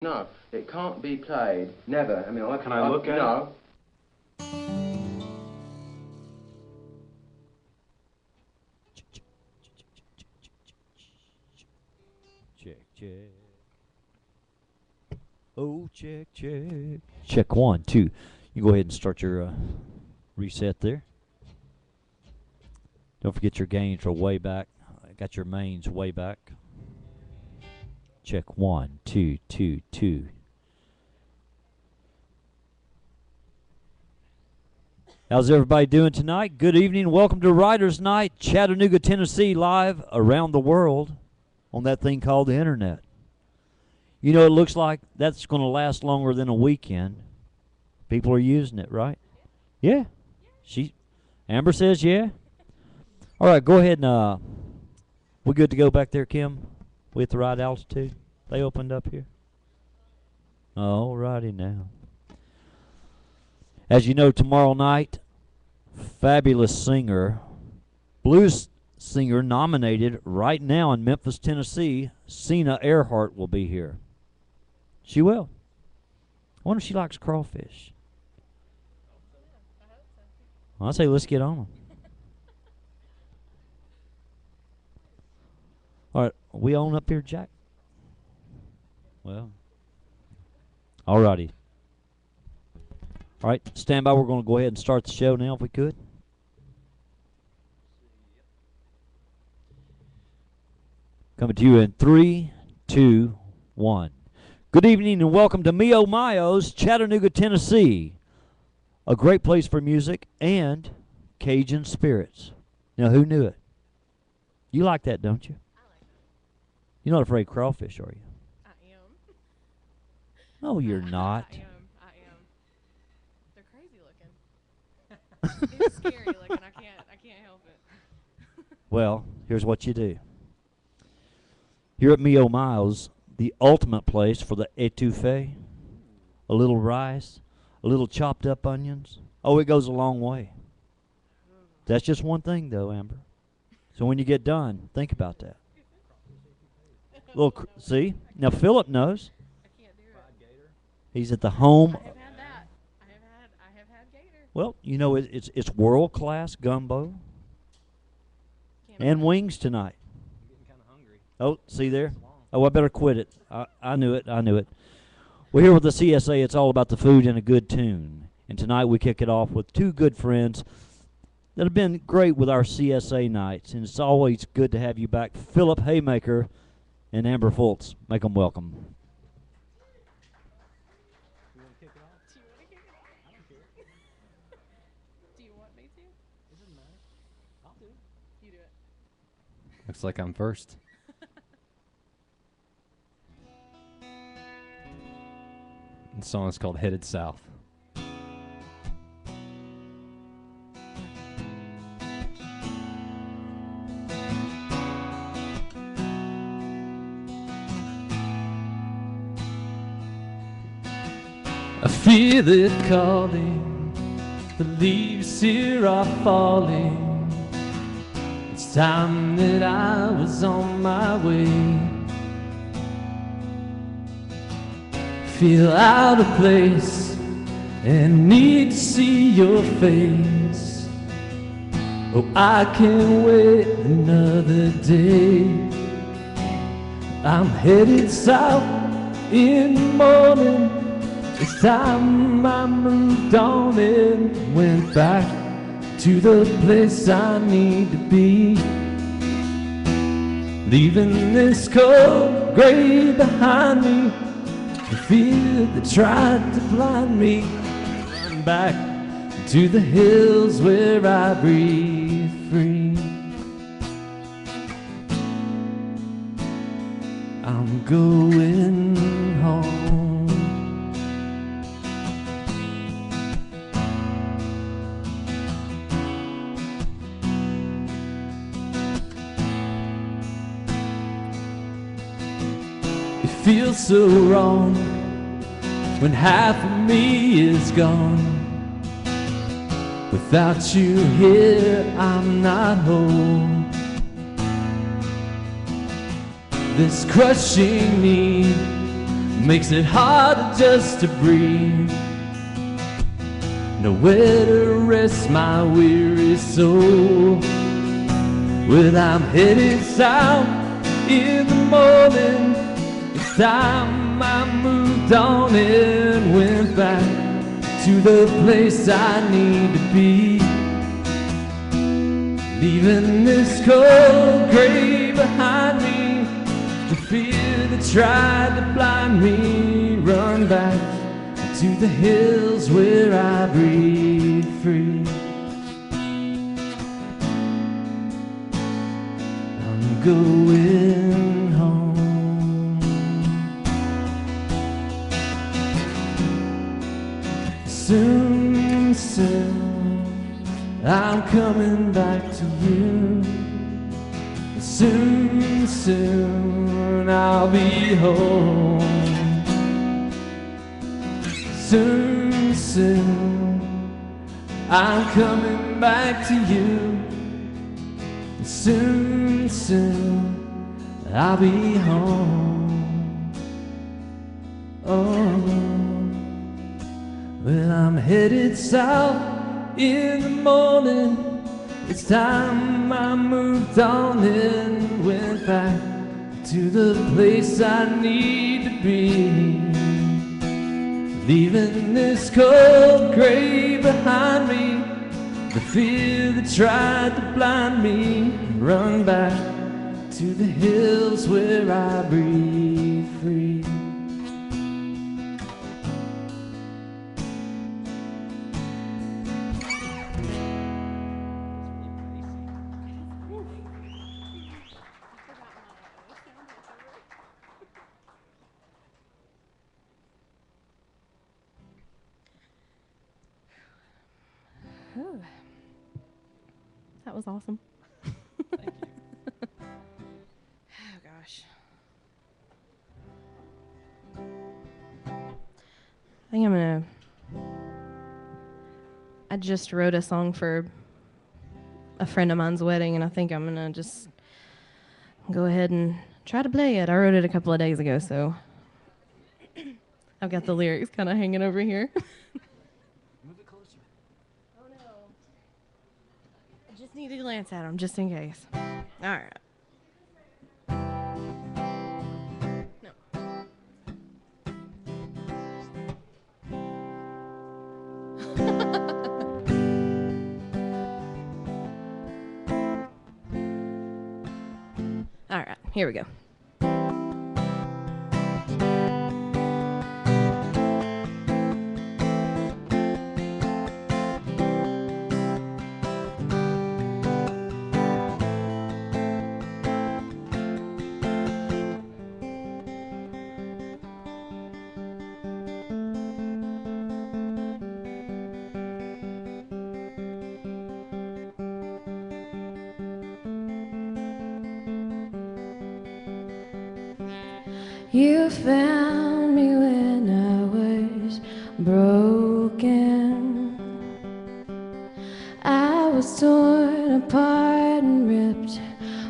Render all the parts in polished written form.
No, it can't be played. Never. I mean, Can I look at it? No. Check, check. Oh, check, check. Check 1, 2. You go ahead and start your reset there. Don't forget your gains are way back. I got your mains way back. Check 1, 2, 2, 2. How's everybody doing tonight? Good evening. Welcome to Writers Night, Chattanooga, Tennessee, live around the world on that thing called the internet. You know, it looks like that's going to last longer than a weekend. People are using it, right? Yeah. Amber says yeah. All right, go ahead and we good to go back there, Kim? We at the right altitude? They opened up here? All righty now. As you know, tomorrow night, fabulous singer, blues singer nominated right now in Memphis, Tennessee, Sina Earhart will be here. She will. I wonder if she likes crawfish. Well, I say let's get on them. All right, are we on up here, Jack? Well, all righty. All right, stand by. We're going to go ahead and start the show now if we could. Coming to you in 3, 2, 1. Good evening and welcome to Mio Mayo's Chattanooga, Tennessee. A great place for music and Cajun spirits. Now, who knew it? You like that, don't you? I like that. You're not afraid of crawfish, are you? I am. No, you're not. I am. They're crazy looking. It's scary looking. I can't help it. Well, here's what you do. Here at Mio Mayo's, the ultimate place for the etouffee, a little rice, a little chopped up onions. Oh, it goes a long way. That's just one thing, though, Amber. So when you get done, think about that. See? Now, Philip knows. I can't do it. He's at the home. I have had that. I have had gator. Well, you know, it's world-class gumbo and wings tonight. I'm getting kind of hungry. Oh, see there? Oh, I better quit it. I knew it. We're here with the CSA. It's all about the food and a good tune. And tonight we kick it off with two good friends that have been great with our CSA nights. And it's always good to have you back, Philip Haymaker and Amber Fultz. Make them welcome. You want to kick it off? Do you want to kick it off? I don't care. Do you want me to? It doesn't matter. I'll do it. You do it. Looks like I'm first. The song is called Headed South. I feel it calling, the leaves here are falling. It's time that I was on my way. Feel out of place and need to see your face. Oh, I can't wait another day. I'm headed south in the morning. It's time I moved on and went back to the place I need to be. Leaving this cold grave behind me, the fear that tried to blind me. Run back to the hills where I breathe free. I'm going home. Feels so wrong when half of me is gone. Without you here, I'm not whole. This crushing need makes it harder just to breathe. Nowhere to rest my weary soul. Well, I'm headed south in the morning. It's time I moved on and went back to the place I need to be. Leaving this cold grave behind me, the fear that tried to blind me. Run back to the hills where I breathe free. I'm going home. Soon, soon, I'm coming back to you. Soon, soon, I'll be home. Soon, soon, I'm coming back to you. Soon, soon, I'll be home. Oh, well, I'm headed south in the morning. It's time I moved on and went back to the place I need to be. Leaving this cold grave behind me, the fear that tried to blind me. Run back to the hills where I breathe free. Ooh. That was awesome. Thank you. Oh gosh. I think I just wrote a song for a friend of mine's wedding, and I think I'm gonna just go ahead and try to play it. I wrote it a couple of days ago, so I've got the lyrics kind of hanging over here. Move it closer. Oh no. I just need to glance at them just in case. All right. No. All right, here we go. You found me when I was broken. I was torn apart and ripped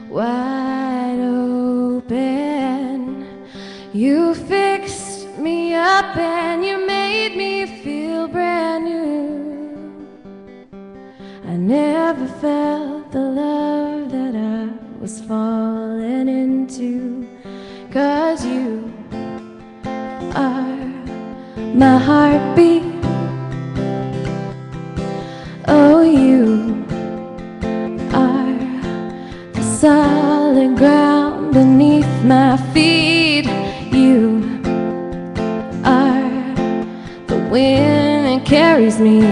wide open. You fixed me up and you made me feel brand new. I never felt the love that I was falling into. 'Cause you are my heartbeat. Oh, you are the solid ground beneath my feet. You are the wind that carries me.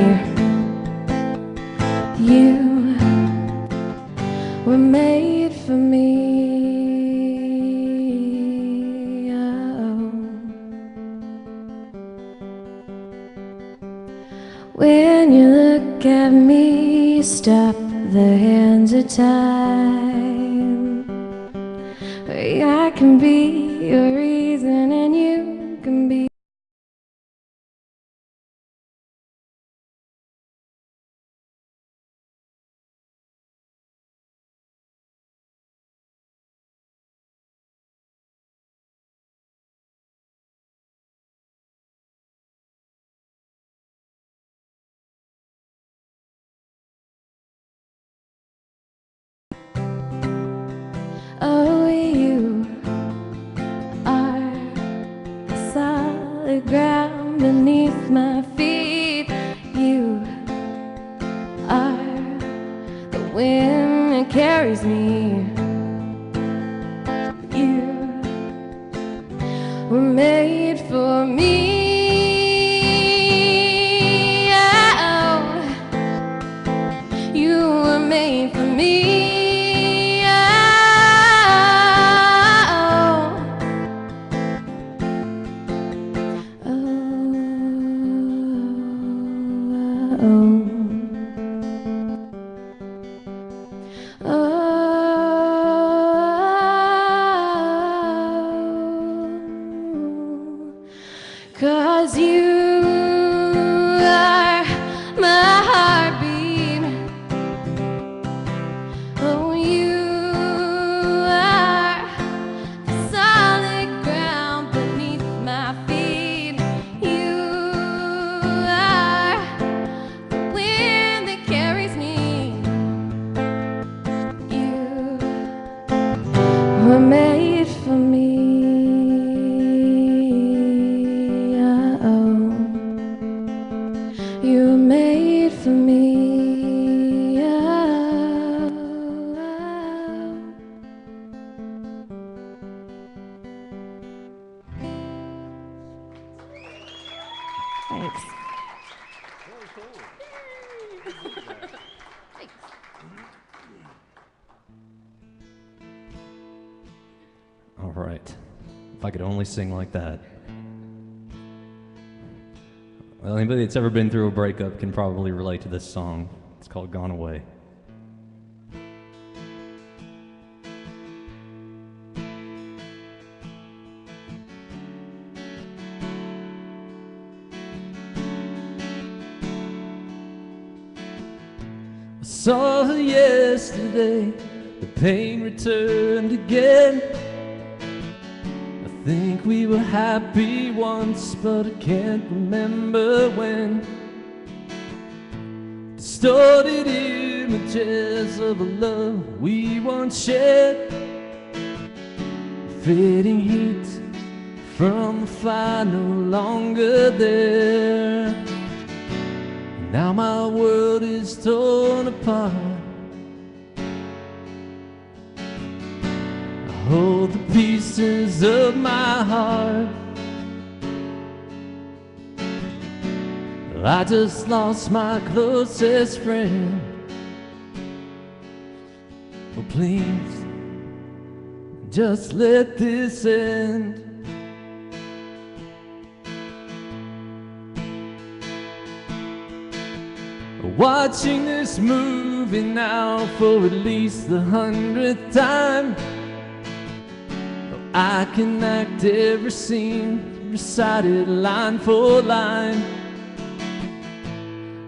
You were made for me. When you look at me, you stop the hands of time. I can be your reason and you can be solid ground beneath my feet. You are the wind that carries me. You were made for me. Oh, you were made for me. Cause you are my heartbeat. Oh, you are the solid ground beneath my feet. You are the wind that carries me. You were made for me. You were made for me. Oh. Thanks. All right. If I could only sing like that. Well, anybody that's ever been through a breakup can probably relate to this song. It's called Gone Away. I saw her yesterday, the pain returned again. I think we were happy once, but I can't remember when. Distorted images of a love we once shared, fading heat from the fire no longer there. Now my world is torn apart. I hold the pieces of my heart. I just lost my closest friend. Oh, please, just let this end. Watching this movie now for at least the 100th time. I can act every scene, recite it line for line.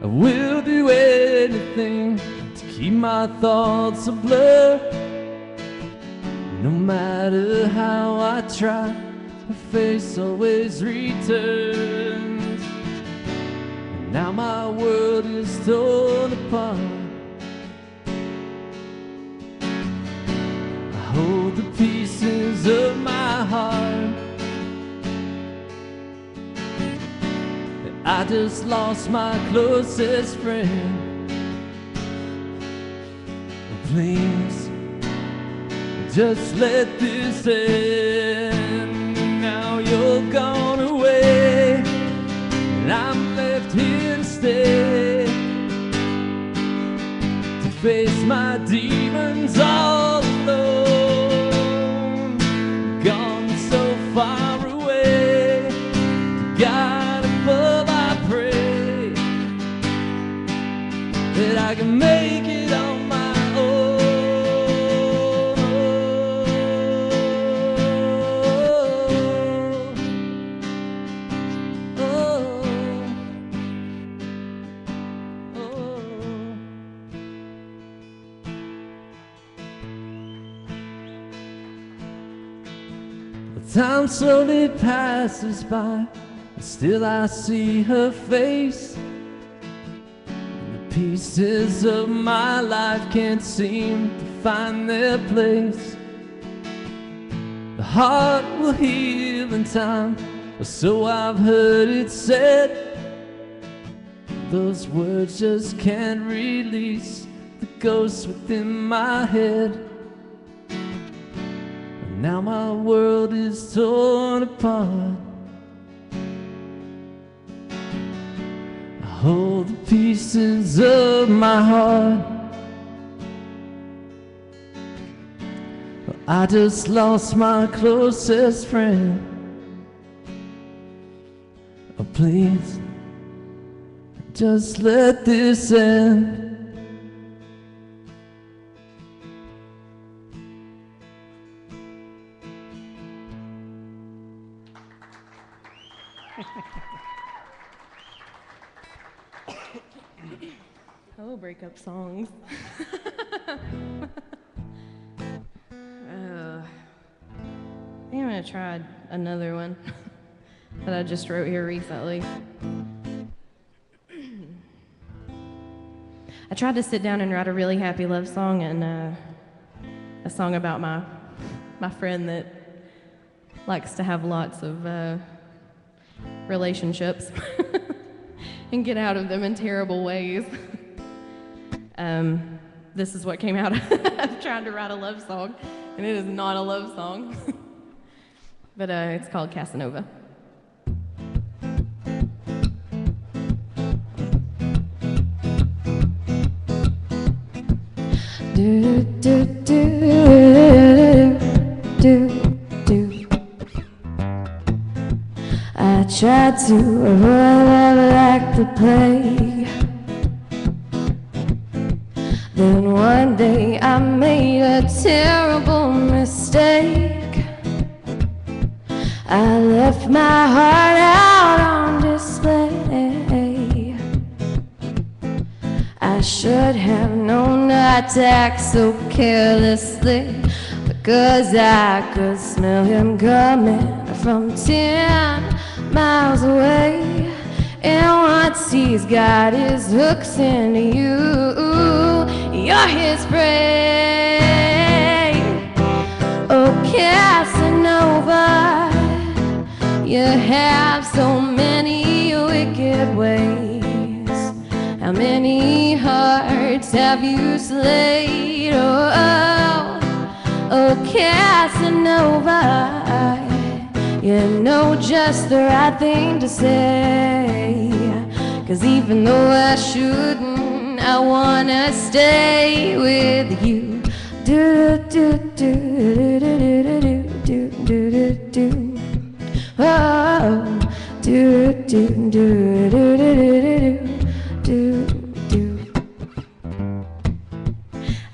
I will do anything to keep my thoughts a blur. No matter how I try, her face always returns. And now my world is torn apart. I hold the pieces of my heart. I just lost my closest friend. Please, just let this end. Now you're gone away, and I'm left here instead to face my demons all alone. Gone so far away, God above, I pray that I can make it on my own. Time slowly passes by, and still I see her face. And the pieces of my life can't seem to find their place. The heart will heal in time, So I've heard it said, those words just can't release the ghost within my head. And now my world is torn apart. I hold the pieces of my heart. I just lost my closest friend. Oh, please, just let this end. Oh, breakup songs. I think I'm gonna try another one that I just wrote here recently. I tried to sit down and write a really happy love song and a song about my friend that likes to have lots of relationships and get out of them in terrible ways. This is what came out of trying to write a love song, and it is not a love song. But it's called Casanova. Do do do do do. I tried to avoid like the plague. Then one day I made a terrible mistake. I left my heart out on display. I should have known not to act so carelessly, because I could smell him coming from 10 miles away. And once he's got his hooks into you, you're his prey. Oh, Casanova, you have so many wicked ways. How many hearts have you slayed? Oh, oh, Casanova, you know just the right thing to say. 'Cause even though I shouldn't, I wanna stay with you. Do do do do do do do do do. Oh, do do do do do do do.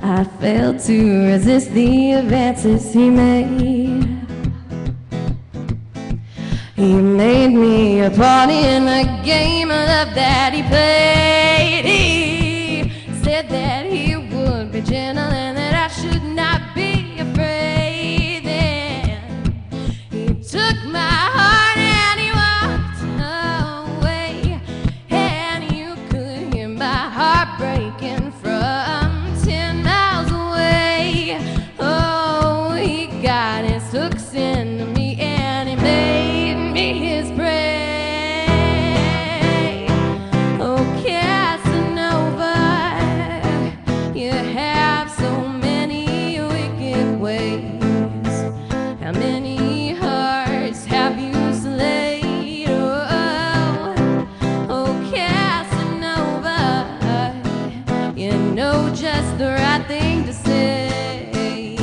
I failed to resist the advances he made. He made me a pawn in the game of love that he played. He said that he would be gentle and that I should not be afraid. Then he took my heart and he walked away, and you could hear my heart breaking from 10 miles away. Oh, he got his hooks into me and he made me his prey. Oh, Casanova, you have so many wicked ways. How many hearts have you slayed? Oh, oh, Casanova, you know just the right thing to say.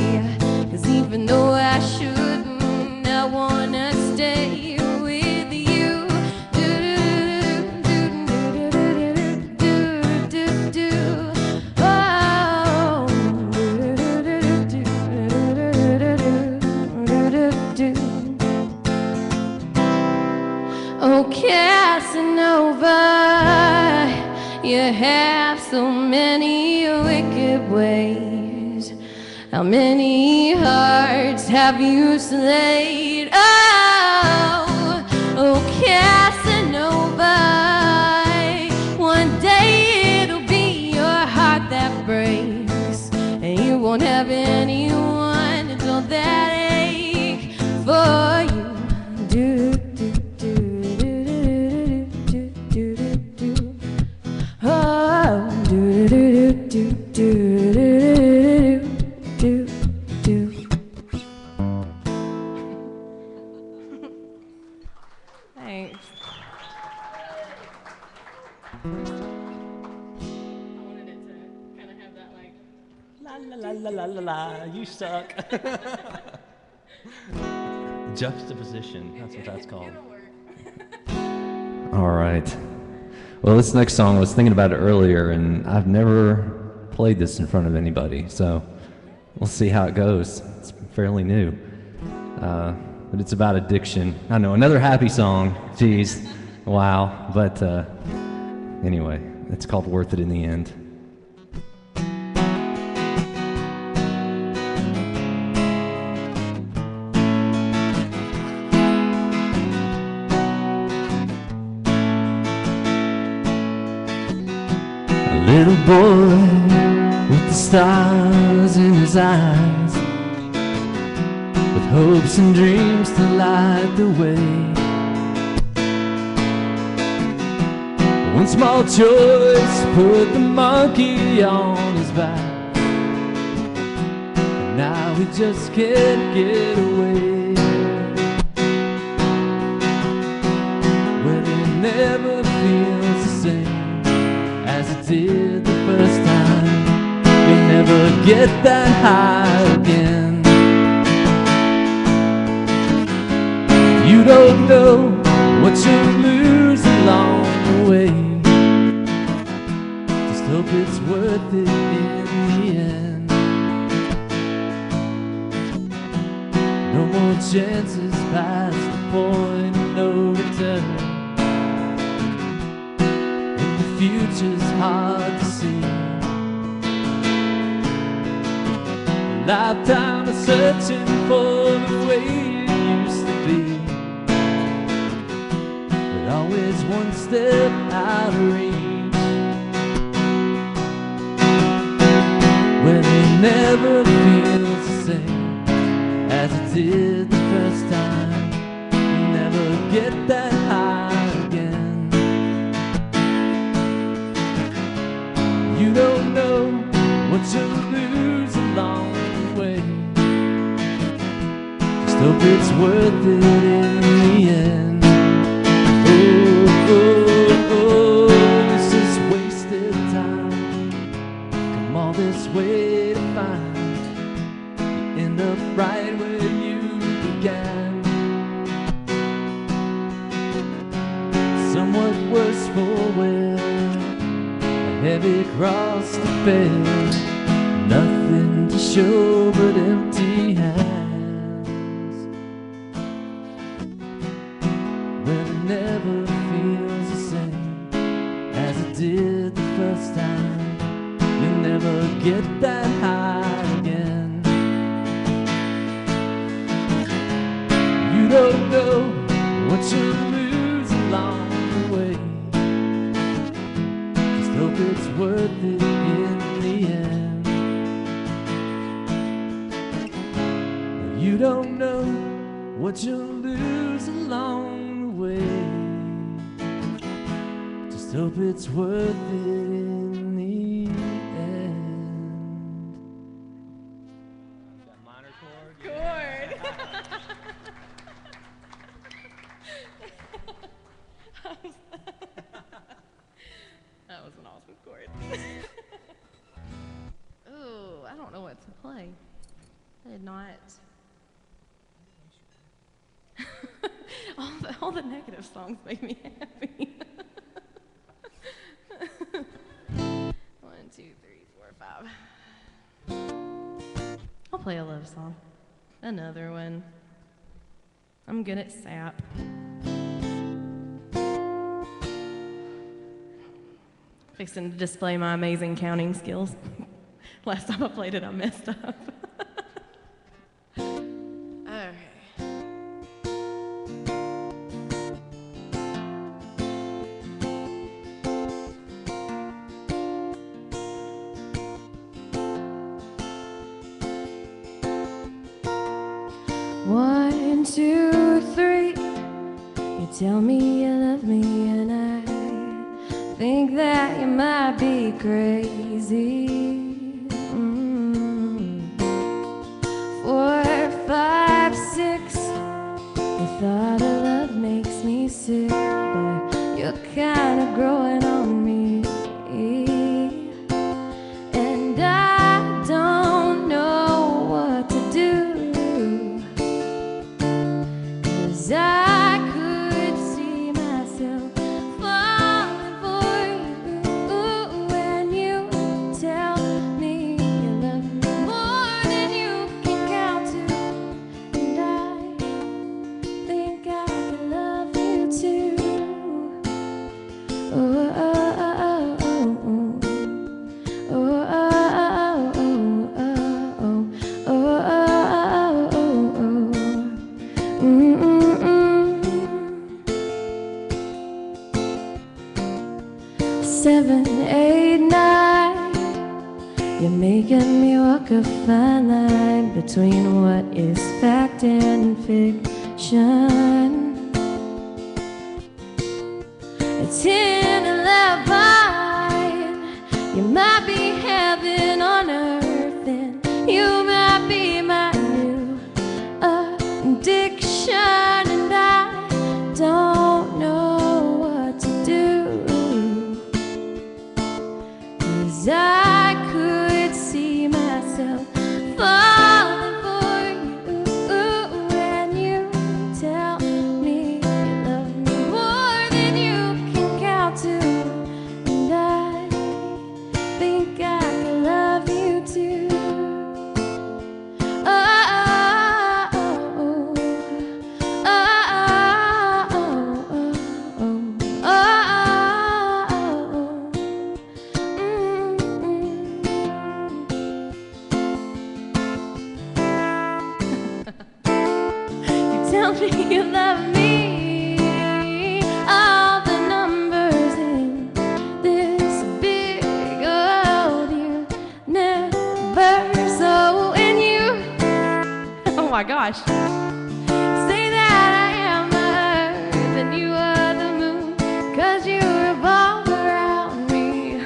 'Cause even though I shouldn't, I wanna stay with you. Do do do do do do. Oh, do do do do do. Oh, Casanova, you have so many wicked ways. How many hearts have you slayed? Oh, oh, Casanova, one day it'll be your heart that breaks, and you won't have anyone to feel that ache for you. Do do wanted it to kind of have that like. La la la la la la la, you suck. Juxtaposition, that's what that's called. All right. Well, this next song, I was thinking about it earlier, and I've never played this in front of anybody, so we'll see how it goes. It's fairly new. But it's about addiction. I know, another happy song. Jeez. Wow. But anyway, it's called Worth It in the End. A little boy with the stars in his eyes, with hopes and dreams to light the way. One small choice put the monkey on his back, and now he just can't get away. Well, it never feels the same as it did the first time. You'll never get that high again. You don't know what you'll lose along the way. Just hope it's worth it in the end. No more chances past the point of no return, and the future's hard to see. A lifetime of searching for the way it used to be, always one step out of reach. Well, it never feels the same as it did the first time. You'll never get that high again. You don't know what you'll lose along the way. Just hope it's worth it in the end. This is wasted time. Come all this way to find you end up right where you began. Somewhat worse for wear, a heavy cross to bear, nothing to show but empty hands. Well, it never feels the same as it did the first time. You'll never get that high again. You don't know what you'll lose along the way. Just hope it's worth it in the end. You don't know what you'll lose along the way. Just hope it's worth it in the end. That minor chord? Chord. That was an awesome chord. Ooh, I don't know what to play. I did not. all the negative songs make me happy. 1, 2, 3, 4, 5. I'll play a love song. Another one. I'm good at sap. Fixing to display my amazing counting skills. Last time I played it, I messed up. Okay. 1, 2, 3. You tell me you love me, and I think that you might be crazy. 4, 5, 6. The thought of love makes me sick, but you're kind of growing on me. 7, 8, 9. You're making me walk a fine line between what is fact and fiction. It's 10, 11. You might be heaven on earth, and you might be my new addiction, and I don't know what to do, 'cause I could see myself falling for you when you tell me you love me more than you can count to, and I think I can love you too. Tell me you love me. All the numbers in this big old universe. Oh, and you, oh my gosh, say that I am the earth and you are the moon, 'cause you revolve around me.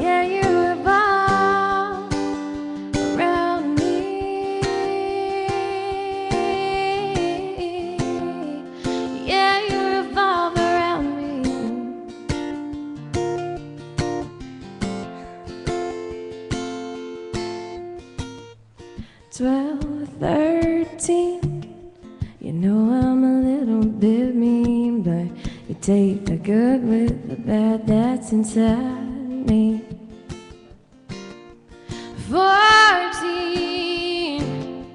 Yeah, you revolve around me. Yeah, you revolve around me. 12, 13. You know I'm a little bit mean, but you take the good with the bad that's inside me. 14,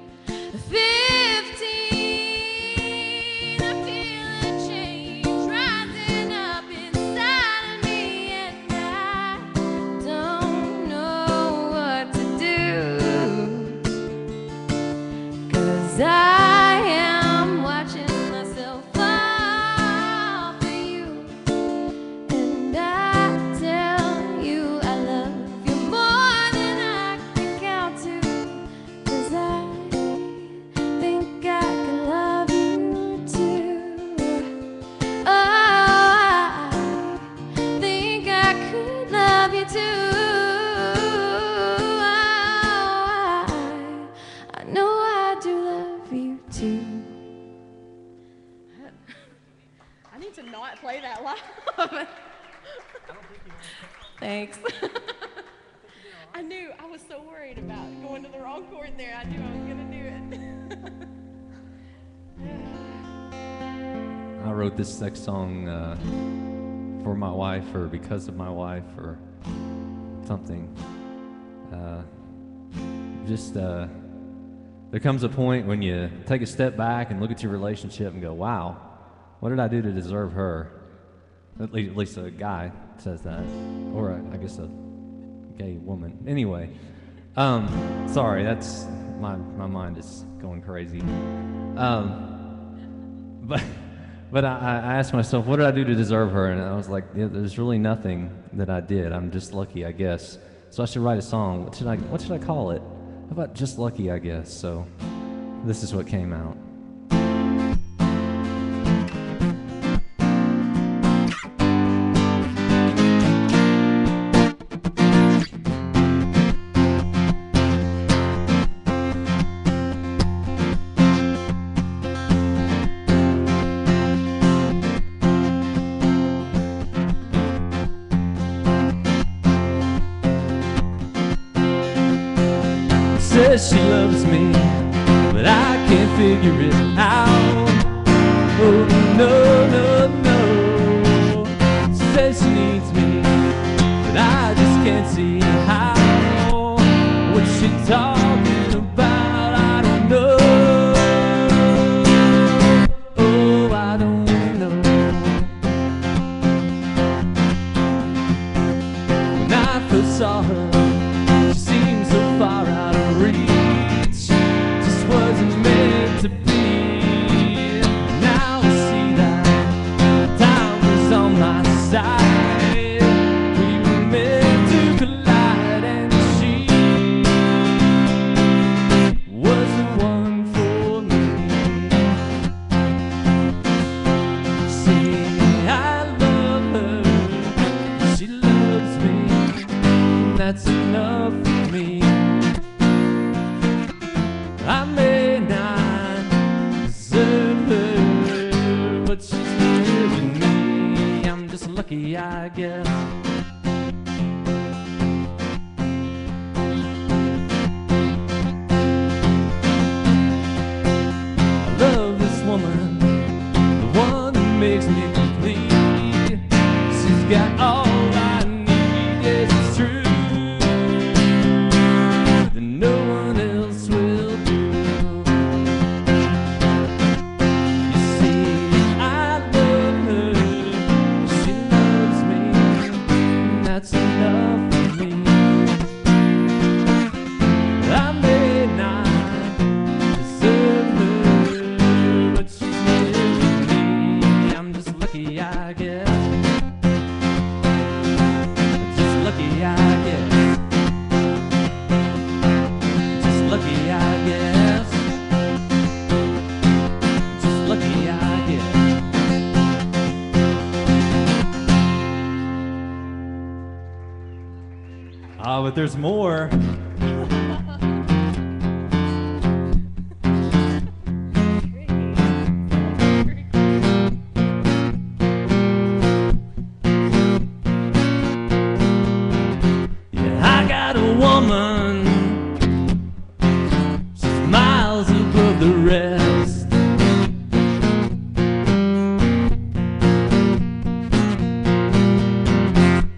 15. I feel a change rising up inside of me, and I don't know what to do, 'cause I am watching myself fall for you, and I tell you I love you more than I can count to, 'cause I think I can love you too. Oh, I think I could love you too. I know I do love you too. I need to not play that loud. Thanks. I knew. I was so worried about going to the wrong chord there. I knew I was going to do it. I wrote this next song for my wife, or because of my wife, or something. There comes a point when you take a step back and look at your relationship and go, wow, what did I do to deserve her? At least a guy says that, or I guess a gay woman. Anyway, sorry, that's my mind is going crazy. But I asked myself, what did I do to deserve her? And I was like, yeah, there's really nothing that I did. I'm just lucky, I guess. So I should write a song. What should I call it? How about Just Lucky, I guess? So this is what came out. Says she loves me, but I can't figure it out. Oh, no, no, no. Says she needs me, but I just can't see how. What's she talking about? I don't know. Oh, I don't know. When I first saw her, she seemed so far out of reach, just wasn't meant to be. Now I see that time was on my side. lucky, I guess. I love this woman, the one who makes me complete. She's got all I need, yes, it's true. That no one else will do. You see, I love her, she loves me, that's enough for me. I may not deserve her, but she's with me. I'm just lucky, I guess. Just lucky, I guess. Just lucky, I guess. Just lucky, I guess. Ah, but there's more. Yeah, I got a woman, she's miles above the rest.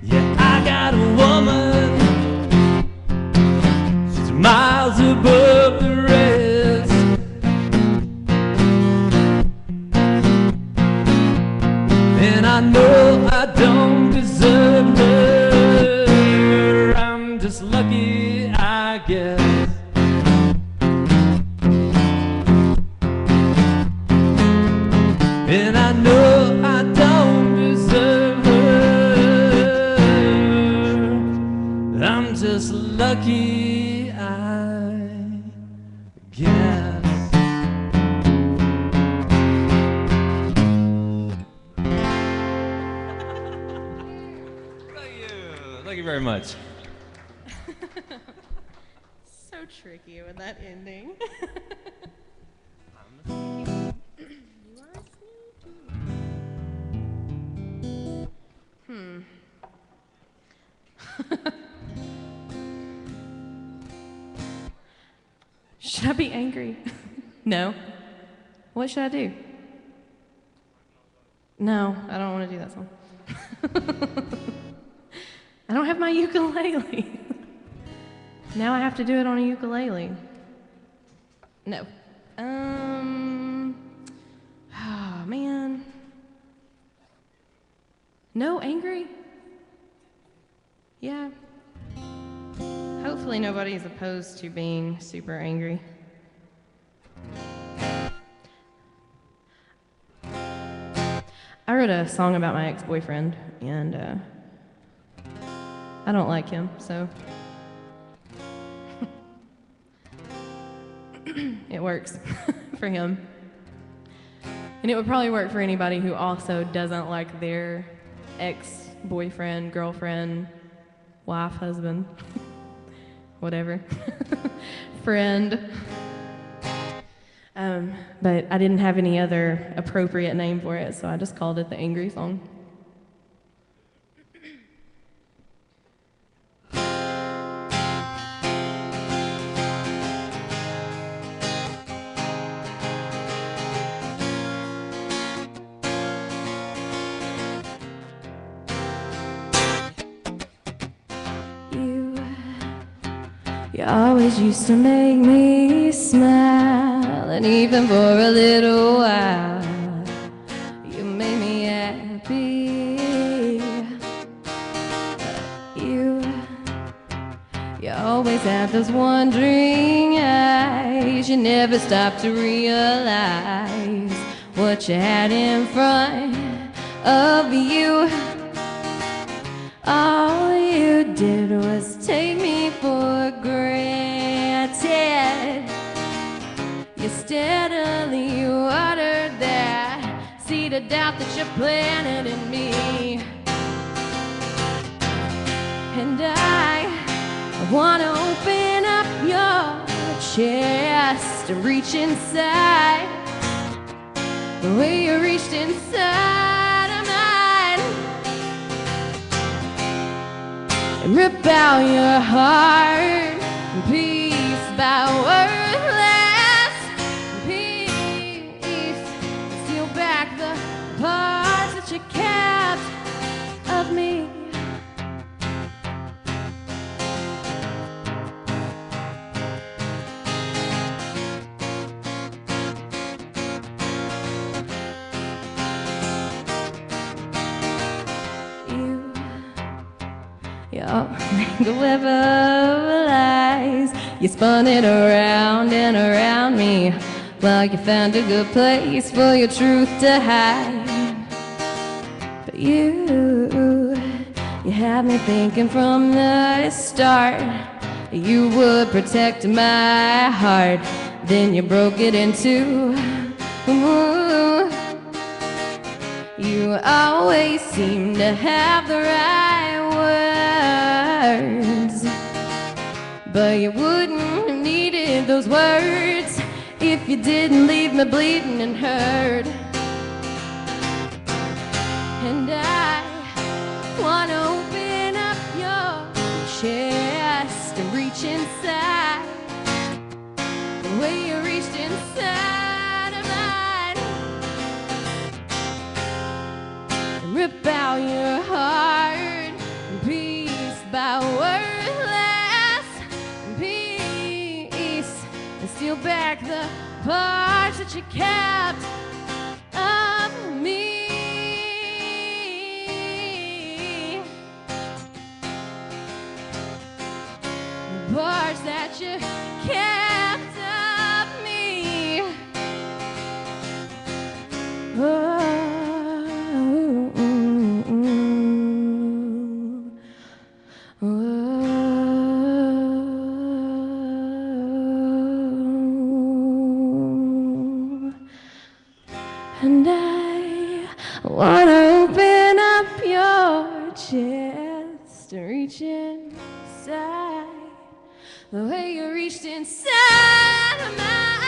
Yeah, I got a woman, she's miles above the rest. And I know I don't deserve her. I'm just lucky, I guess. And I know I don't deserve her. I'm just lucky, I guess. Thank you very much. So tricky with that ending. Should I be angry? No. What should I do? No, I don't want to do that song. I don't have my ukulele. Now I have to do it on a ukulele. No. Oh, man. No, angry? Yeah. Hopefully nobody's opposed to being super angry. I wrote a song about my ex-boyfriend, and I don't like him, so it works for him. And it would probably work for anybody who also doesn't like their ex-boyfriend, girlfriend, wife, husband, whatever, friend. But I didn't have any other appropriate name for it, so I just called it the Angry Song. You always used to make me smile, and even for a little while, you made me happy. You always had those wondering eyes. You never stopped to realize what you had in front of you. All you did was take me for granted. You steadily watered that seed of doubt that you planted in me. And I want to open up your chest and reach inside the way you reached inside of mine. and rip out your heart piece by worthless piece. Steal back the parts that you kept of me. Your web of lies, you spun it around and around me while you found a good place for your truth to hide. But you had me thinking from the start you would protect my heart. Then you broke it in two. You always seem to have the right words, but you wouldn't have needed those words if you didn't leave me bleeding and hurt. And I wanna open up your chest and reach inside the way you reached inside of mine, and rip out your heart piece by worthless piece, and steal back the parts that you kept of me. The parts that you kept of me. Oh. And I wanna open up your chest and reach inside the way you reached inside of mine.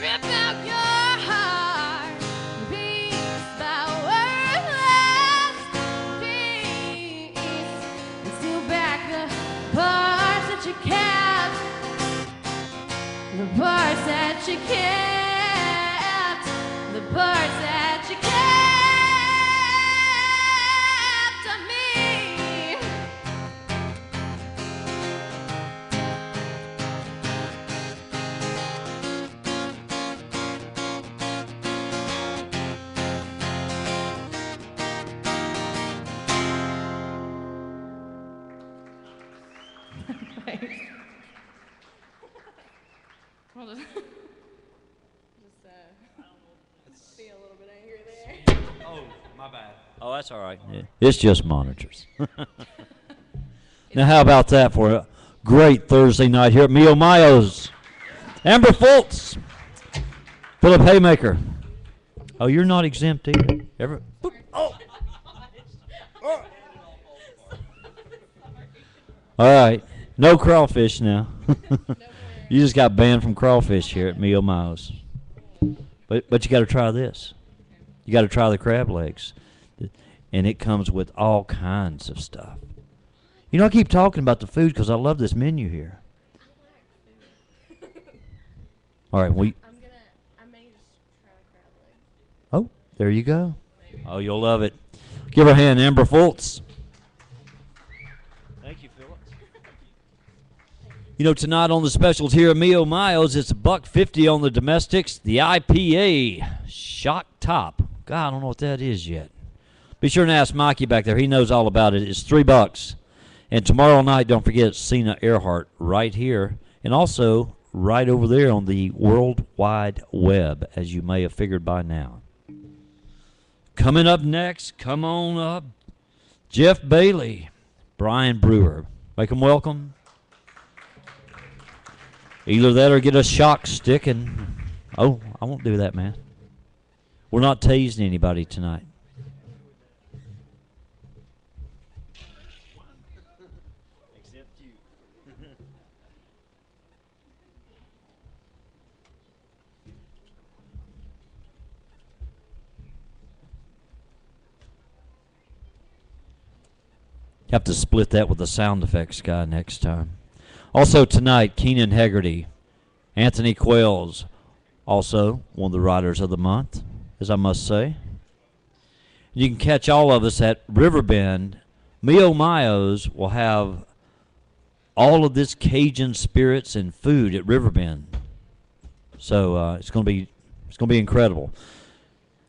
Rip out your heart piece by worthless piece, and steal back the parts that you kept, the parts that you kept, the parts that you kept of me. I'll just be a little bit angry there. Oh, my bad. Oh, that's all right. Yeah. It's just monitors. Now, how about that for a great Thursday night here at Mio Mayo's? Amber Fultz, Philip Haymaker. Oh, you're not exempt either. Oh. All right. No crawfish now. You just got banned from crawfish here at Mio Mayo's. But you got to try this. You got to try the crab legs. And it comes with all kinds of stuff. You know, I keep talking about the food because I love this menu here. All right, I may just try crab legs. Oh, there you go. Oh, you'll love it. Give her a hand, Amber Fultz. Thank you, Philip. You know, tonight on the specials here at Mio Mayo's, it's $1.50 on the domestics. The IPA Shock Top. God, I don't know what that is yet. Be sure and ask Mikey back there. He knows all about it. It's $3. And tomorrow night, don't forget Cena Earhart right here. And also right over there on the World Wide Web, as you may have figured by now. Coming up next, come on up, Jeff Bailey, Brian Brewer. Make them welcome. Either that or get a shock stick and, oh, I won't do that, man. We're not tasing anybody tonight. Except you. Have to split that with the sound effects guy next time. Also tonight, Keenan Hegarty, Anthony Quails, also one of the Writers of the Month, as I must say. You can catch all of us at Riverbend. Mio Mayo's will have all of this Cajun spirits and food at Riverbend. So it's going to be incredible.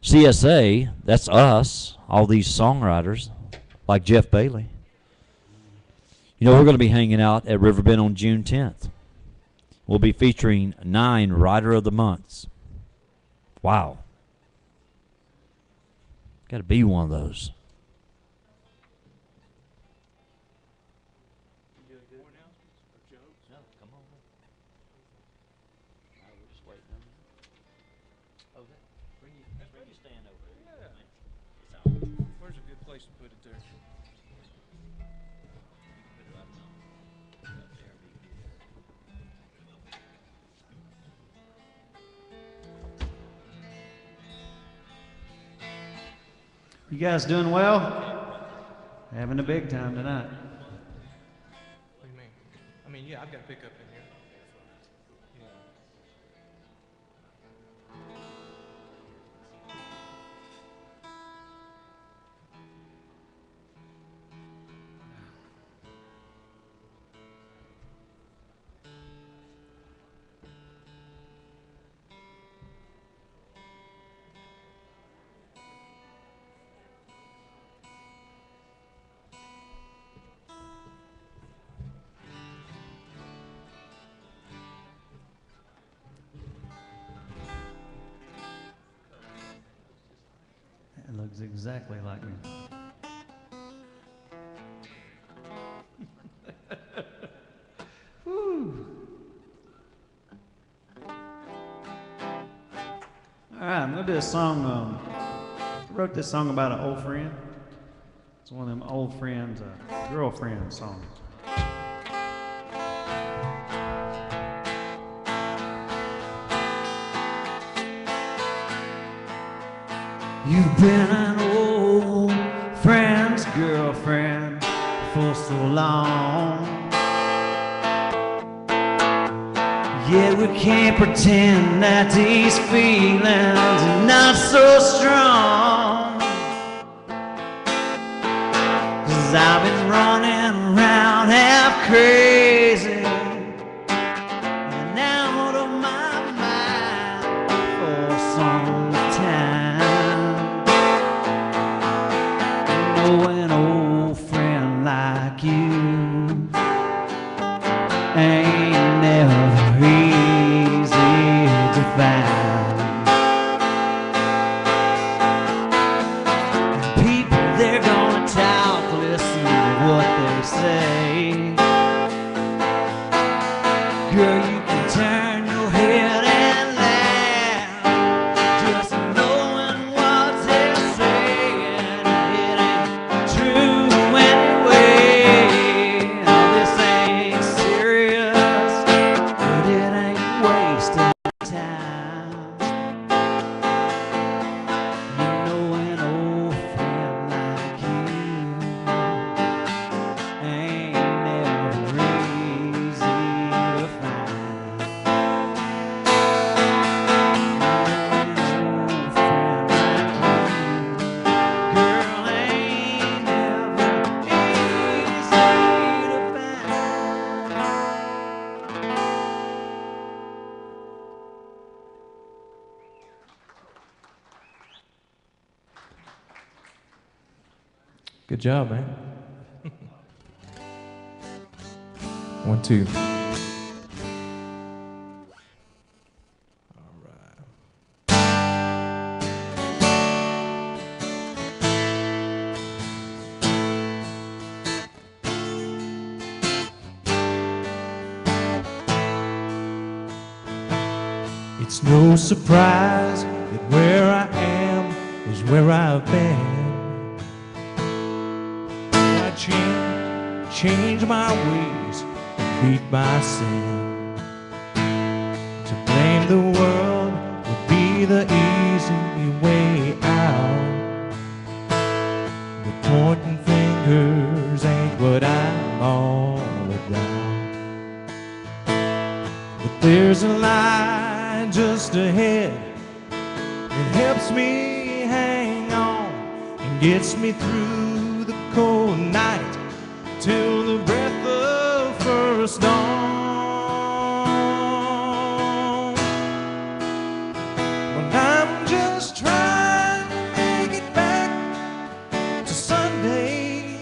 CSA, that's us, all these songwriters, like Jeff Bailey. You know, we're going to be hanging out at Riverbend on June 10th. We'll be featuring 9 Writer of the Months. Wow. Got to be one of those. Where's a good place to put it there? You guys doing well? Having a big time tonight. What do you mean? I mean, yeah, I've got to pick up in here. Yeah. It looks exactly like me. Woo. All right, I'm gonna do a song. I wrote this song about an old friend. It's one of them old friends, girlfriend songs. You've been an old friend's girlfriend for so long. Yet we can't pretend that these feelings are not so strong. 'Cause I've been running around half crazy and out of my mind for some time. Oh, an old friend like you ain't never easy to find. People, they're gonna talk, listen to what they say. Girl, you can turn your head and laugh, just knowing what they're saying. It ain't true anyway. This ain't serious, but it ain't wasting time. You know, an old friend like you ain't never easy to find. An old friend like you, girl, ain't never easy to find. Good job, man. 1, 2. All right. It's no surprise that where I am is where I've been. I change my ways, beat my sin. To blame the world would be the easy way out. But pointing fingers ain't gets me through the cold night till the breath of first dawn. Well, I'm just trying to make it back to Sunday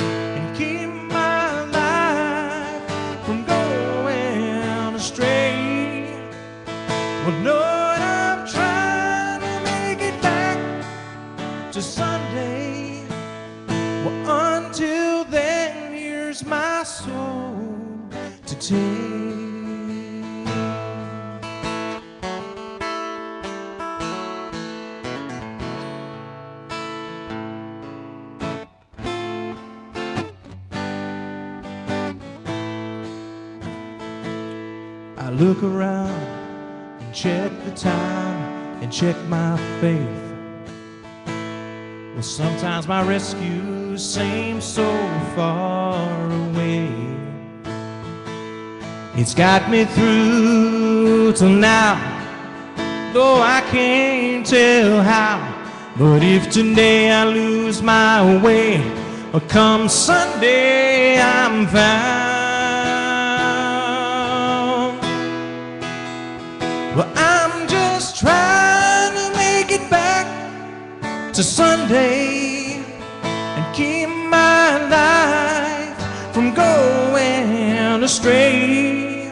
and keep my life from going astray. Well, Lord, I'm trying to make it back to Sunday. Well, until then, here's my soul to take. I look around and check the time and check my faith. Well, sometimes my rescue seems so far away. It's got me through till now, though I can't tell how. But if today I lose my way, or come Sunday I'm found. Well, I'm just trying to make it back to Sunday and keep my life from going astray.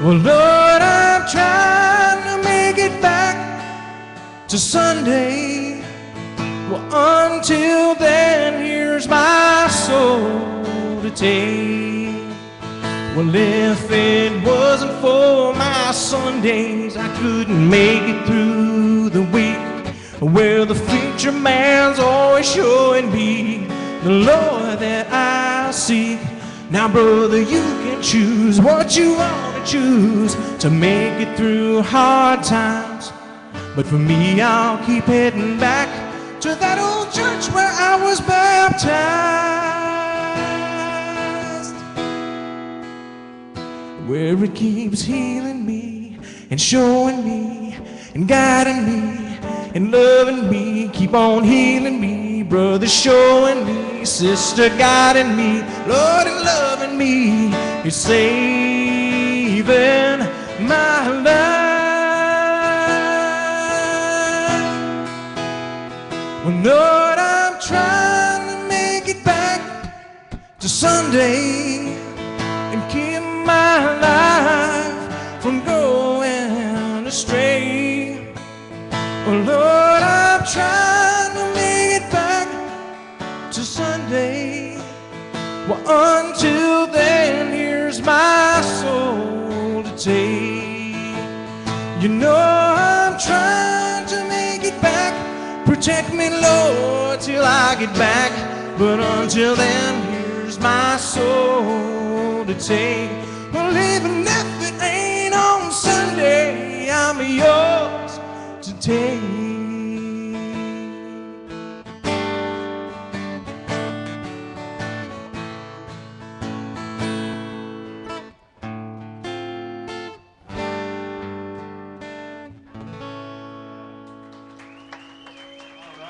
Well, Lord, I'm trying to make it back to Sunday. Well, until then, here's my soul to take. Well, if it wasn't for my Sundays, I couldn't make it through the week, where the future man's always showing me the Lord that I seek. Now, brother, you can choose what you want to choose to make it through hard times. But for me, I'll keep heading back to that old church where I was baptized, where it keeps healing me and showing me and guiding me and loving me. Keep on healing me, brother, showing me, sister, guiding me, Lord, and loving me. You're saving my life. Well, Lord, I'm trying to make it back to Sunday and keep my life from going astray. Oh, Lord, I'm trying to make it back to Sunday. Well, until then, here's my soul to take. You know I'm trying to make it back. Protect me, Lord, till I get back. But until then, here's my soul to take. Well, even if it ain't on Sunday, I'm yours to take.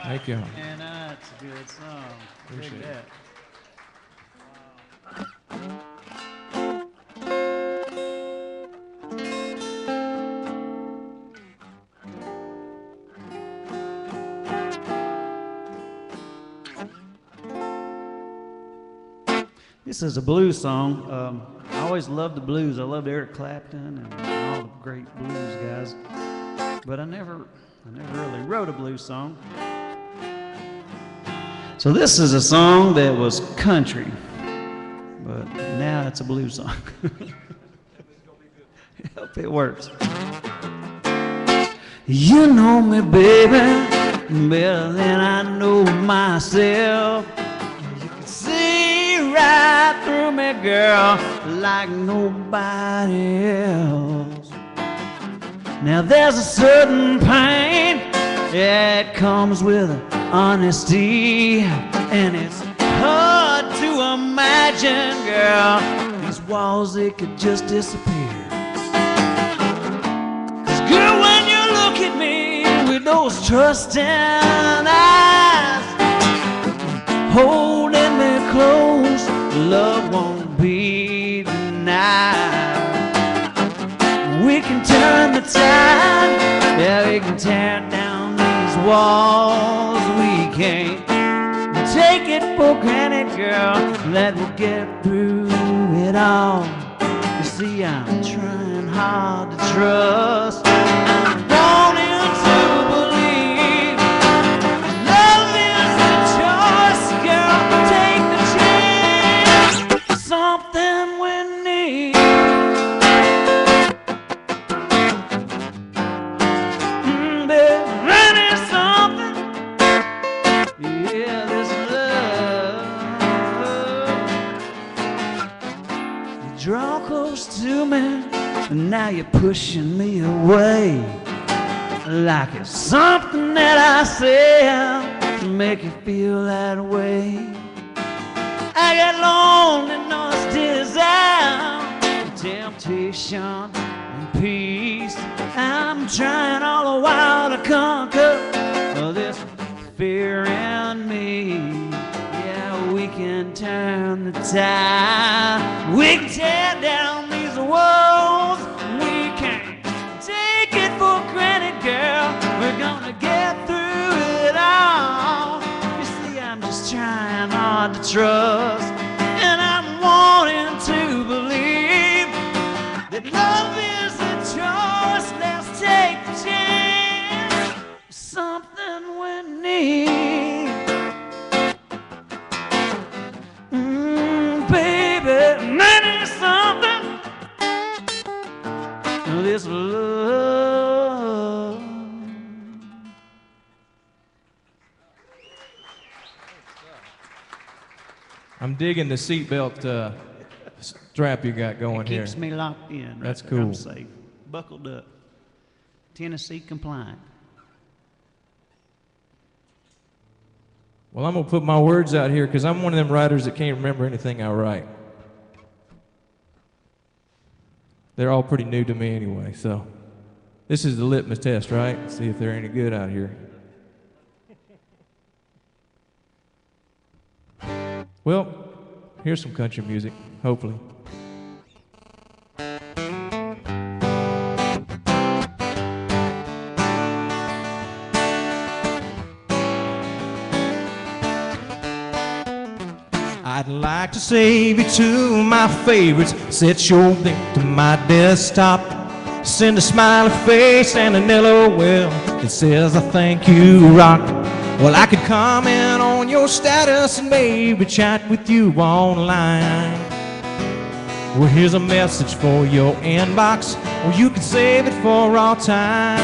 Thank you. And that's a good song. Appreciate it. This is a blues song. I always loved the blues. I loved Eric Clapton and all the great blues guys. But I never really wrote a blues song. So this is a song that was country, but now it's a blues song. Hope it works. You know me, baby, better than I know myself. You can see right through me, girl, like nobody else. Now there's a certain pain that comes with honesty, and it's hard to imagine, girl, these walls, they could just disappear. 'Cause girl, when you look at me with those trusting eyes, the tide. Yeah, we can tear down these walls. We can't take it for granted, girl, that we'll get through it all. You see, I'm trying hard to trust. I'm wanting to believe love is a choice, girl. Take the chance, something we need. There is something, yeah, this love. You draw close to me, and now you're pushing me away. Like it's something that I say to make you feel that way. I got loneliness, desire, temptation, and peace. I'm trying all the while to conquer this fear in me. Yeah, we can turn the tide. We can tear down these walls. We can't take it for granted, girl. We're gonna get through it all. You see, I'm just trying hard to trust, and I'm wanting to believe that love is a choice. Let's take the chance, something we need. Baby, that is something, this love. I'm digging the seatbelt strap you got going here. Keeps me locked in. Right That's there. cool. I'm safe. Buckled up. Tennessee compliant. Well, I'm going to put my words out here because I'm one of them writers that can't remember anything I write. They're all pretty new to me anyway, so this is the litmus test, right? See if they're any good out here. Well, here's some country music, hopefully. I'd like to save you to my favorites. Set your link to my desktop. Send a smiley face and an LOL. It says I think you rock. Well, I could comment on your status and maybe chat with you online. Well, here's a message for your inbox, or you can save it for all time.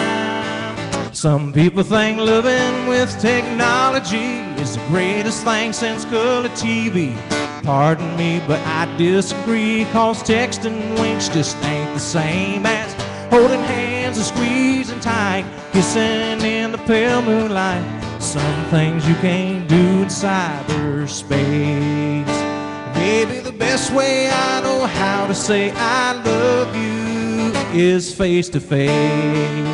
Some people think living with technology is the greatest thing since color TV. Pardon me, but I disagree, cause texting winks just ain't the same as holding hands and squeezing tight, kissing in the pale moonlight. Some things you can't do in cyberspace. Maybe the best way I know how to say I love you is face to face.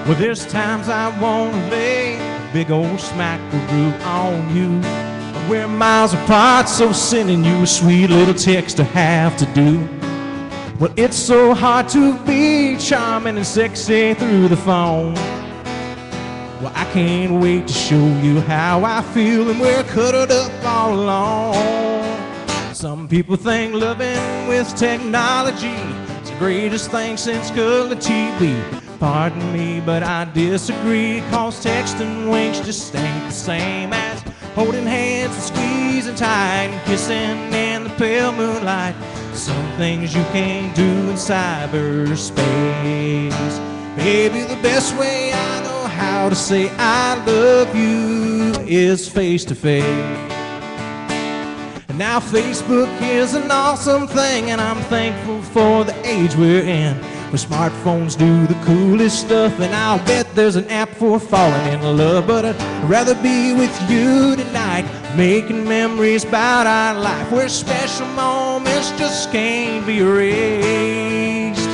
Well, there's times I wanna lay a big old smackaroo on you. We're miles apart, so sending you a sweet little text to have to do. Well, it's so hard to be charming and sexy through the phone. Well, I can't wait to show you how I feel, and we're cuddled up all alone. Some people think living with technology is the greatest thing since color TV. Pardon me, but I disagree, cause texting winks just ain't the same as holding hands and squeezing tight and kissing in the pale moonlight. Some things you can't do in cyberspace. Maybe the best way I know how to say I love you is face to face. And now Facebook is an awesome thing, and I'm thankful for the age we're in, where smartphones do the coolest stuff. And I'll bet there's an app for falling in love, but I'd rather be with you tonight, making memories about our life, where special moments just can't be erased.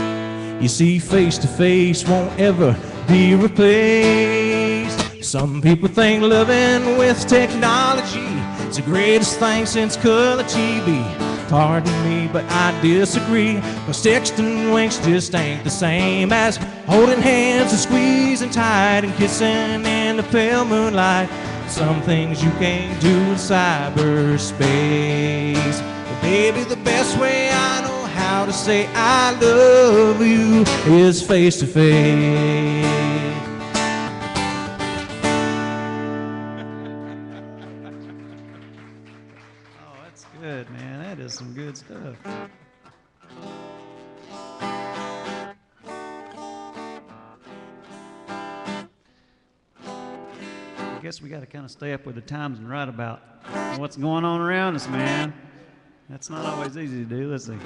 You see, face to face won't ever be replaced. Some people think living with technology is the greatest thing since color TV. Pardon me, but I disagree, 'cause texting winks just ain't the same as holding hands and squeezing tight and kissing in the pale moonlight. Some things you can't do in cyberspace. But baby, the best way I know how to say I love you is face to face. Good, man. That is some good stuff. I guess we got to kind of stay up with the times and write about what's going on around us, man. That's not always easy to do. Let's see.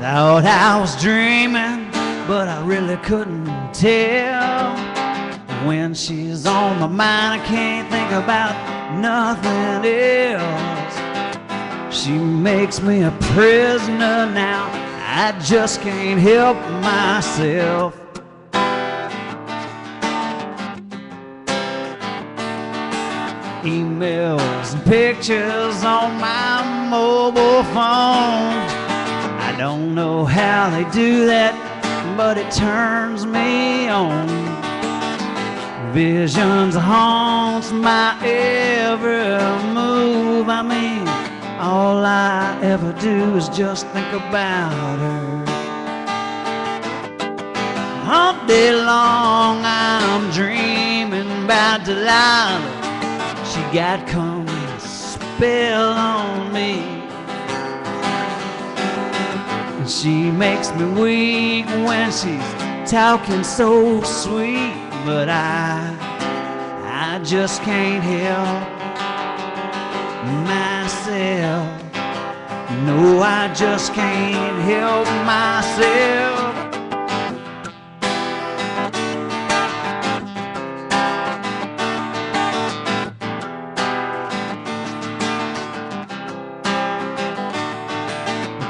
Thought I was dreaming, but I really couldn't tell. When she's on my mind, I can't think about nothing else. She makes me a prisoner now, I just can't help myself. Emails and pictures on my mobile phone. I don't know how they do that, but it turns me on. Visions haunts my every move. I mean, all I ever do is just think about her. All day long I'm dreaming about Delilah. She got come a spell on me. She makes me weak when she's talking so sweet, but I just can't help myself. No, I just can't help myself.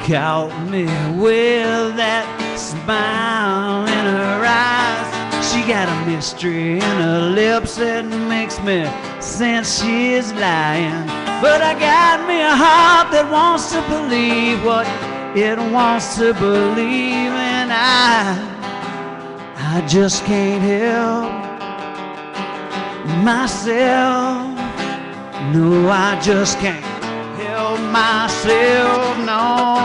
Caught me with that smile in her eyes. She got a mystery in her lips that makes me sense she's lying. But I got me a heart that wants to believe what it wants to believe, and I just can't help myself. No, I just can't help myself, no.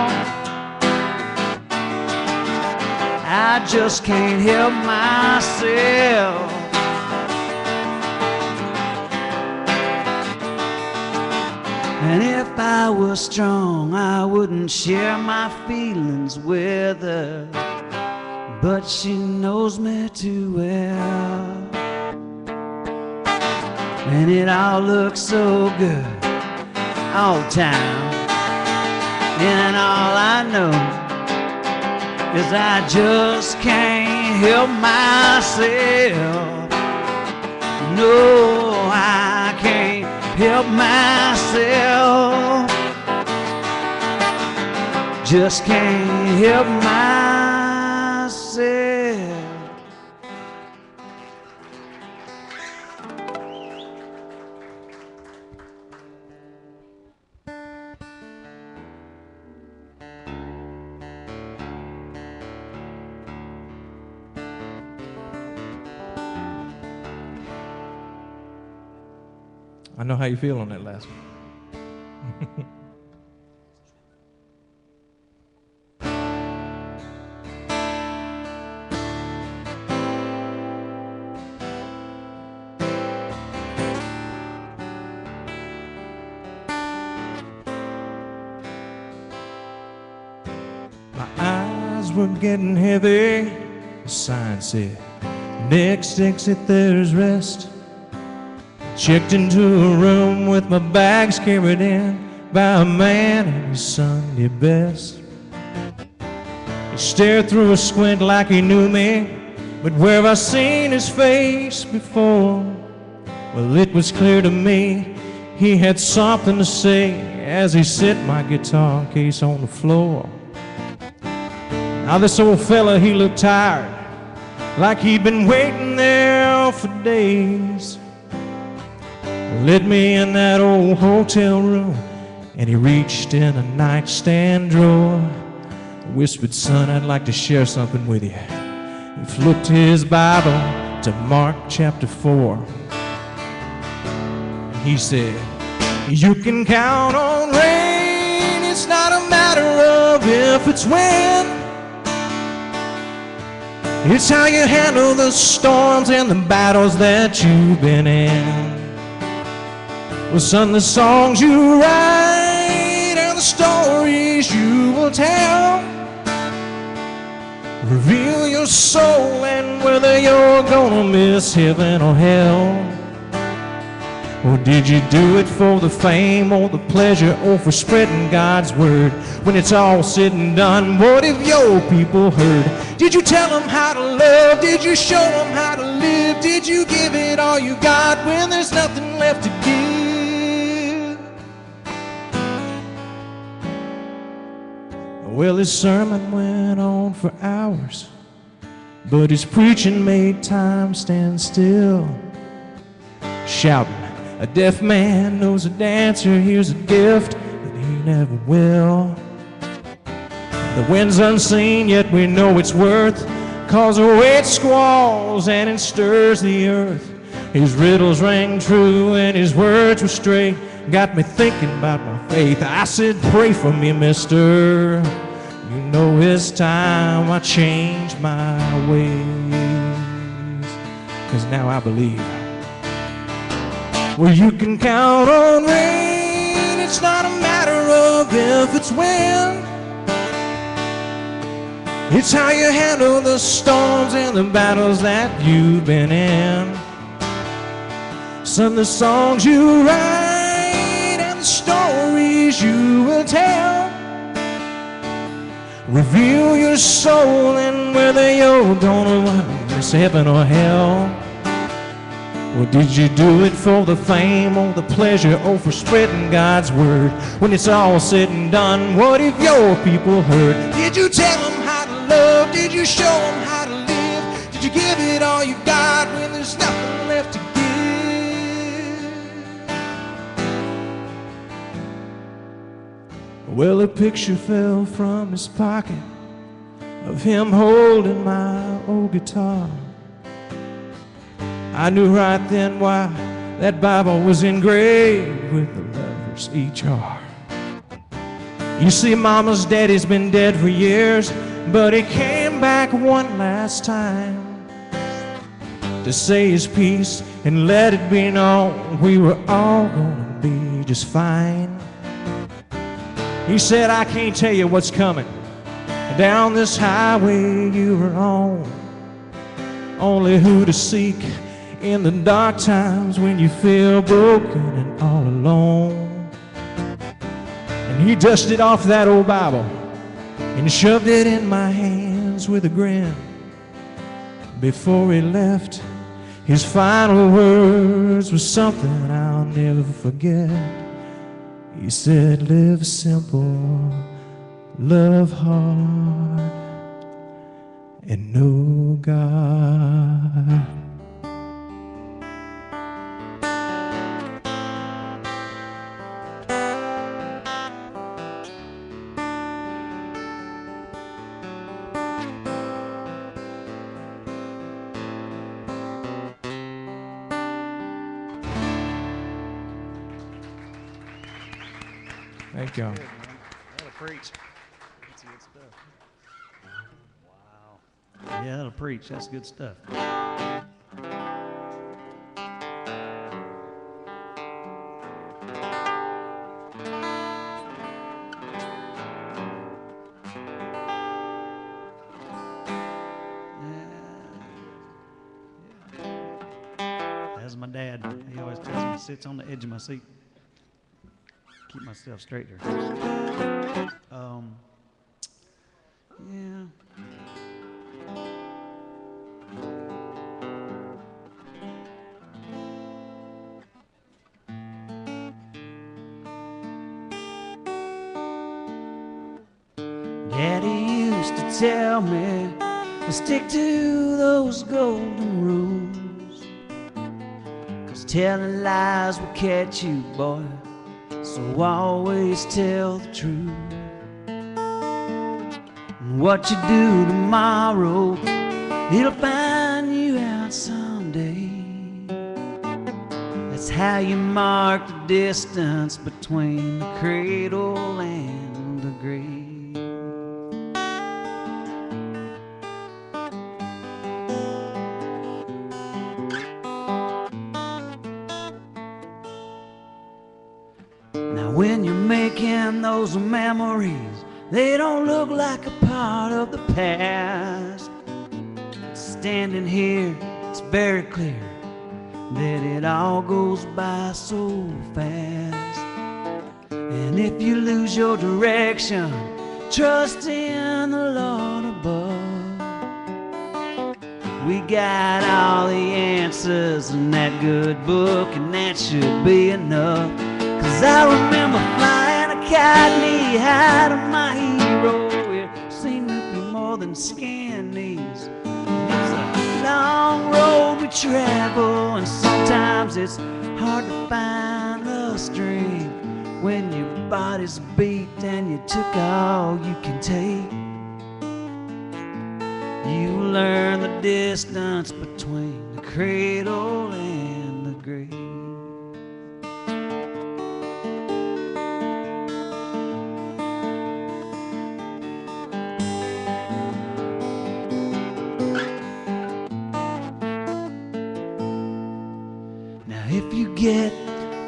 I just can't help myself. And if I was strong, I wouldn't share my feelings with her, but she knows me too well. And it all looks so good all the time, and all I know is I just can't help myself. No, I can't help myself. Just can't help myself. I know how you feel on that last one. My eyes were getting heavy. The sign said, next exit there's rest. Checked into a room with my bags carried in by a man in his Sunday best. He stared through a squint like he knew me, but where have I seen his face before? Well, it was clear to me he had something to say as he set my guitar case on the floor. Now this old fella, he looked tired, like he'd been waiting there for days. Led me in that old hotel room, and he reached in a nightstand drawer, whispered, "Son, I'd like to share something with you." He flipped his Bible to Mark chapter 4. And he said, "You can count on rain, it's not a matter of if, it's when. It's how you handle the storms and the battles that you've been in. Well, son, the songs you write and the stories you will tell reveal your soul and whether you're gonna miss heaven or hell. Or did you do it for the fame or the pleasure or for spreading God's word? When it's all said and done, what if your people heard? Did you tell them how to love? Did you show them how to live? Did you give it all you got when there's nothing left to give?" Well, his sermon went on for hours, but his preaching made time stand still. Shouting, "A deaf man knows a dancer, here's a gift that he never will." The wind's unseen, yet we know its worth, 'cause the way it squalls and it stirs the earth. His riddles rang true and his words were straight, got me thinking about my faith. I said, "Pray for me, mister. You know it's time I changed my ways, 'cause now I believe." Well, you can count on rain, it's not a matter of if, it's when. It's how you handle the storms and the battles that you've been in. Son, the songs you write and the stories you will tell reveal your soul and whether you're gonna miss heaven or hell. Or did you do it for the fame or the pleasure or for spreading God's word? When it's all said and done, what if your people heard? Did you tell them how to love? Did you show them how to live? Did you give it all you got when there's nothing left to give? Well, a picture fell from his pocket of him holding my old guitar. I knew right then why that Bible was engraved with the letters HR. You see, Mama's daddy's been dead for years, but he came back one last time to say his piece and let it be known we were all gonna be just fine. He said, "I can't tell you what's coming down this highway you were on, only who to seek in the dark times when you feel broken and all alone." And he dusted off that old Bible and shoved it in my hands with a grin. Before he left, his final words were something I'll never forget. He said, "Live simple, love hard, and know God." Thank y'all. That'll preach. That's good stuff. Wow. Yeah, that'll preach. That's good stuff. That's my dad. He always tells me, sits on the edge of my seat. Keep myself straight there. Yeah. Daddy used to tell me to stick to those golden rules, 'cause telling lies will catch you, boy, so always tell the truth. And what you do tomorrow, it'll find you out someday. That's how you mark the distance between the cradle and the grave. Now when you're making those memories, they don't look like a part of the past. Standing here, it's very clear that it all goes by so fast. And if you lose your direction, trust in the Lord above. We got all the answers in that good book, and that should be enough. 'Cause I remember flying a kite knee high to my hero. It seemed to be more than skin knees. It's a long road we travel, and sometimes it's hard to find the strength when your body's beat and you took all you can take. You learn the distance between the cradle and the grave. If you get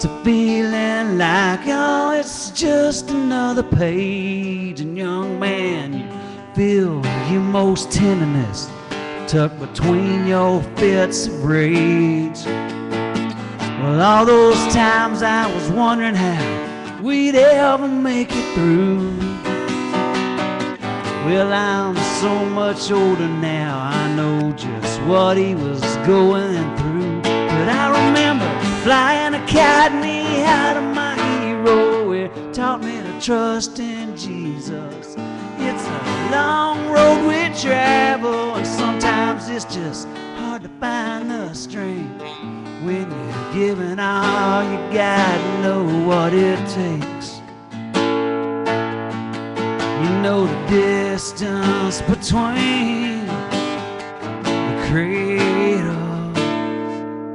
to feeling like, oh, it's just another page, and young man, you feel your most tenderness tucked between your fits of rage. Well, all those times I was wondering how we'd ever make it through. Well, I'm so much older now, I know just what he was going through. But I remember flying a kite knee high to my hero. It taught me to trust in Jesus. It's a long road we travel, and sometimes it's just hard to find the strength when you're giving all you got to know what it takes. You know the distance between the cradle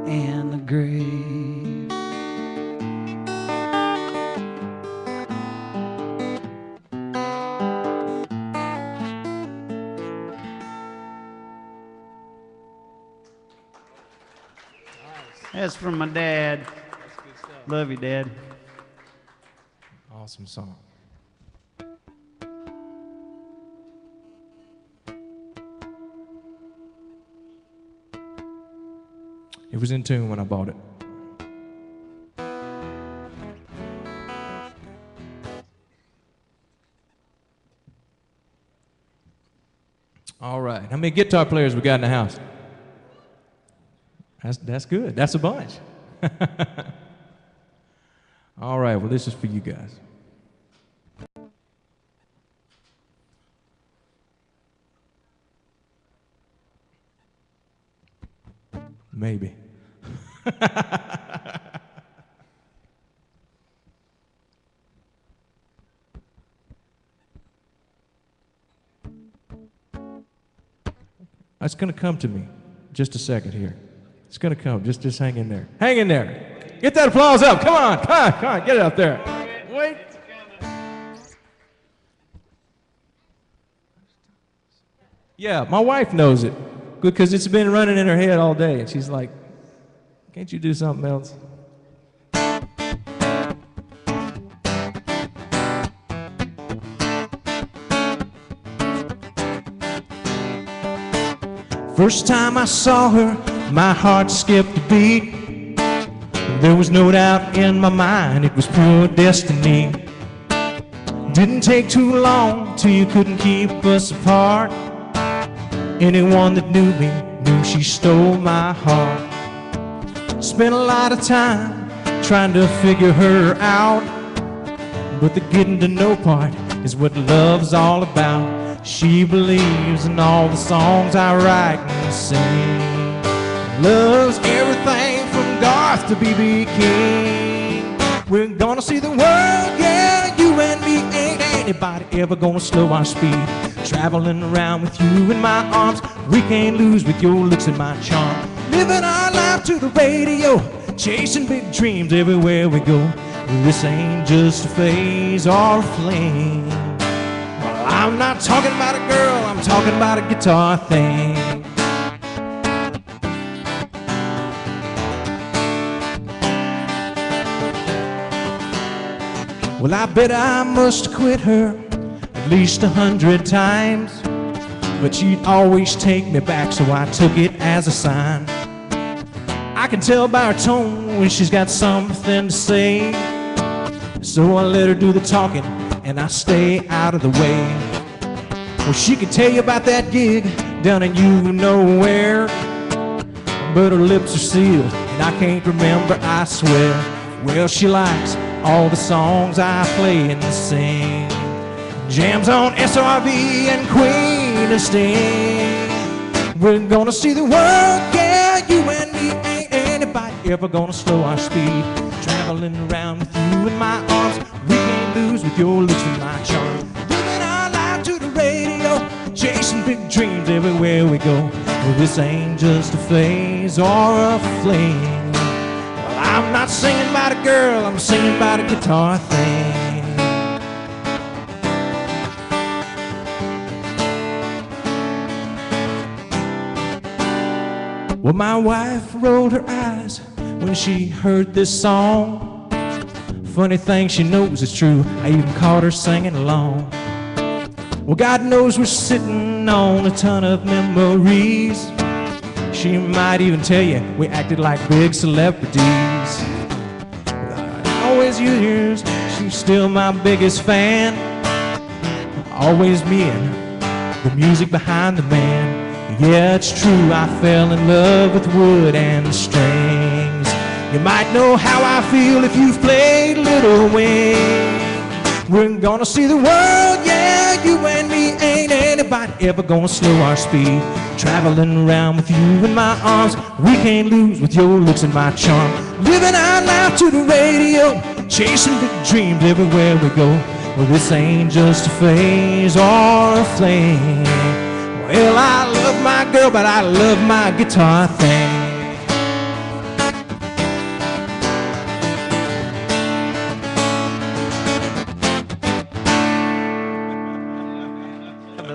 and the grave. That's from my dad. Love you, Dad. Awesome song. It was in tune when I bought it. All right. How many guitar players we got in the house? That's good. That's a bunch. All right. Well, this is for you guys. Maybe. It's going to come to me. Just a second here. It's going to come. Just hang in there. Hang in there. Get that applause up. Come on. Come on. Get it up there. Wait. Yeah, my wife knows it because it's been running in her head all day. And she's like, can't you do something else? First time I saw her, my heart skipped a beat. There was no doubt in my mind it was pure destiny. Didn't take too long till you couldn't keep us apart. Anyone that knew me knew she stole my heart. Spent a lot of time trying to figure her out, but the getting to know part is what love's all about. She believes in all the songs I write and sing. Loves everything from Garth to B.B. King. We're gonna see the world, yeah, you and me. Ain't anybody ever gonna slow our speed. Traveling around with you in my arms, we can't lose with your looks and my charm. Living our life to the radio, chasing big dreams everywhere we go. This ain't just a phase or a fling. Well, I'm not talking about a girl, I'm talking about a guitar thing. Well, I bet I must quit her at least 100 times, but she'd always take me back, so I took it as a sign. I can tell by her tone when she's got something to say, so I let her do the talking and I stay out of the way. Well, she can tell you about that gig down in you know where, but her lips are sealed and I can't remember, I swear. Well, she likes all the songs I play and sing, jams on SRV and Queen of Sting. We're gonna see the world, yeah, you and me. Ain't anybody ever gonna slow our speed. Traveling around with you in my arms, we can't lose with your looks and my charm. Living our life to the radio, chasing big dreams everywhere we go. Well, this ain't just a phase or a fling. I'm not singing about a girl, I'm singing about a guitar thing. Well, my wife rolled her eyes when she heard this song. Funny thing, she knows it's true, I even caught her singing along. Well, God knows we're sitting on a ton of memories. She might even tell you we acted like big celebrities. Always years, she's still my biggest fan. Always me and the music behind the man. Yeah, it's true, I fell in love with wood and strings. You might know how I feel if you've played Little Wing. We're gonna see the world, yeah, you and me. Ain't anybody ever gonna slow our speed. Traveling around with you in my arms, we can't lose with your looks and my charm. Living our life to the radio, chasing big dreams everywhere we go. Well, this ain't just a phase or a fling. Well, I love my girl, but I love my guitar thing.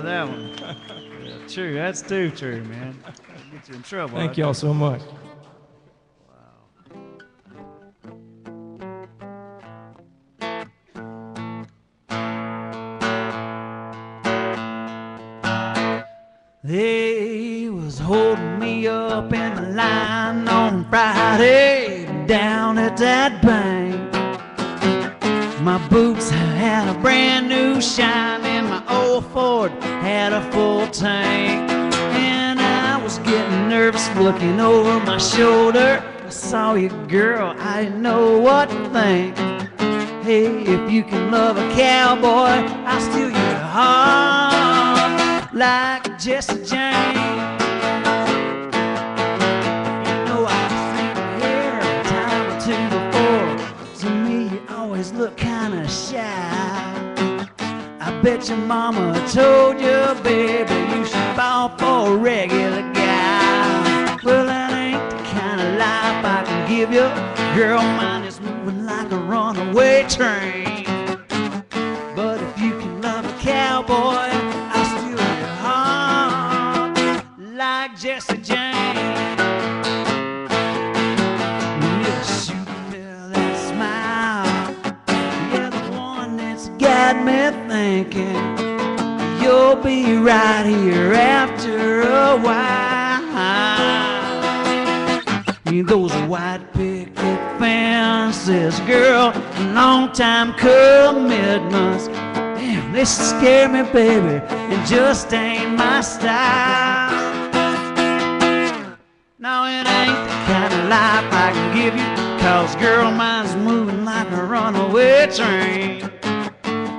That one. Yeah, true, that's too true, man. That'll get you in trouble. Thank y'all so much. They was holding me up in the line on Friday down at that bank. My boots had a brand new shine and my old Ford had a full tank. And I was getting nervous looking over my shoulder. I saw you, girl, I didn't know what to think. Hey, if you can love a cowboy, I'll steal your heart like Jesse James. You know I've seen your hair a time or two before. To me, you always look kinda shy. I bet your mama told you, baby, you should fall for a regular guy. Well, that ain't the kind of life I can give you. Girl, mine is moving like a runaway train. But if you can love a cowboy, I'll steal your heart like Jesse James. Yeah, shoot me that smile. Yeah, the one that's got me thinking you'll be right here after a while. Those white picket fences, girl, long time commitments. Damn, they scare me, baby, it just ain't my style. No, it ain't the kind of life I can give you, 'cause girl, mine's moving like a runaway train.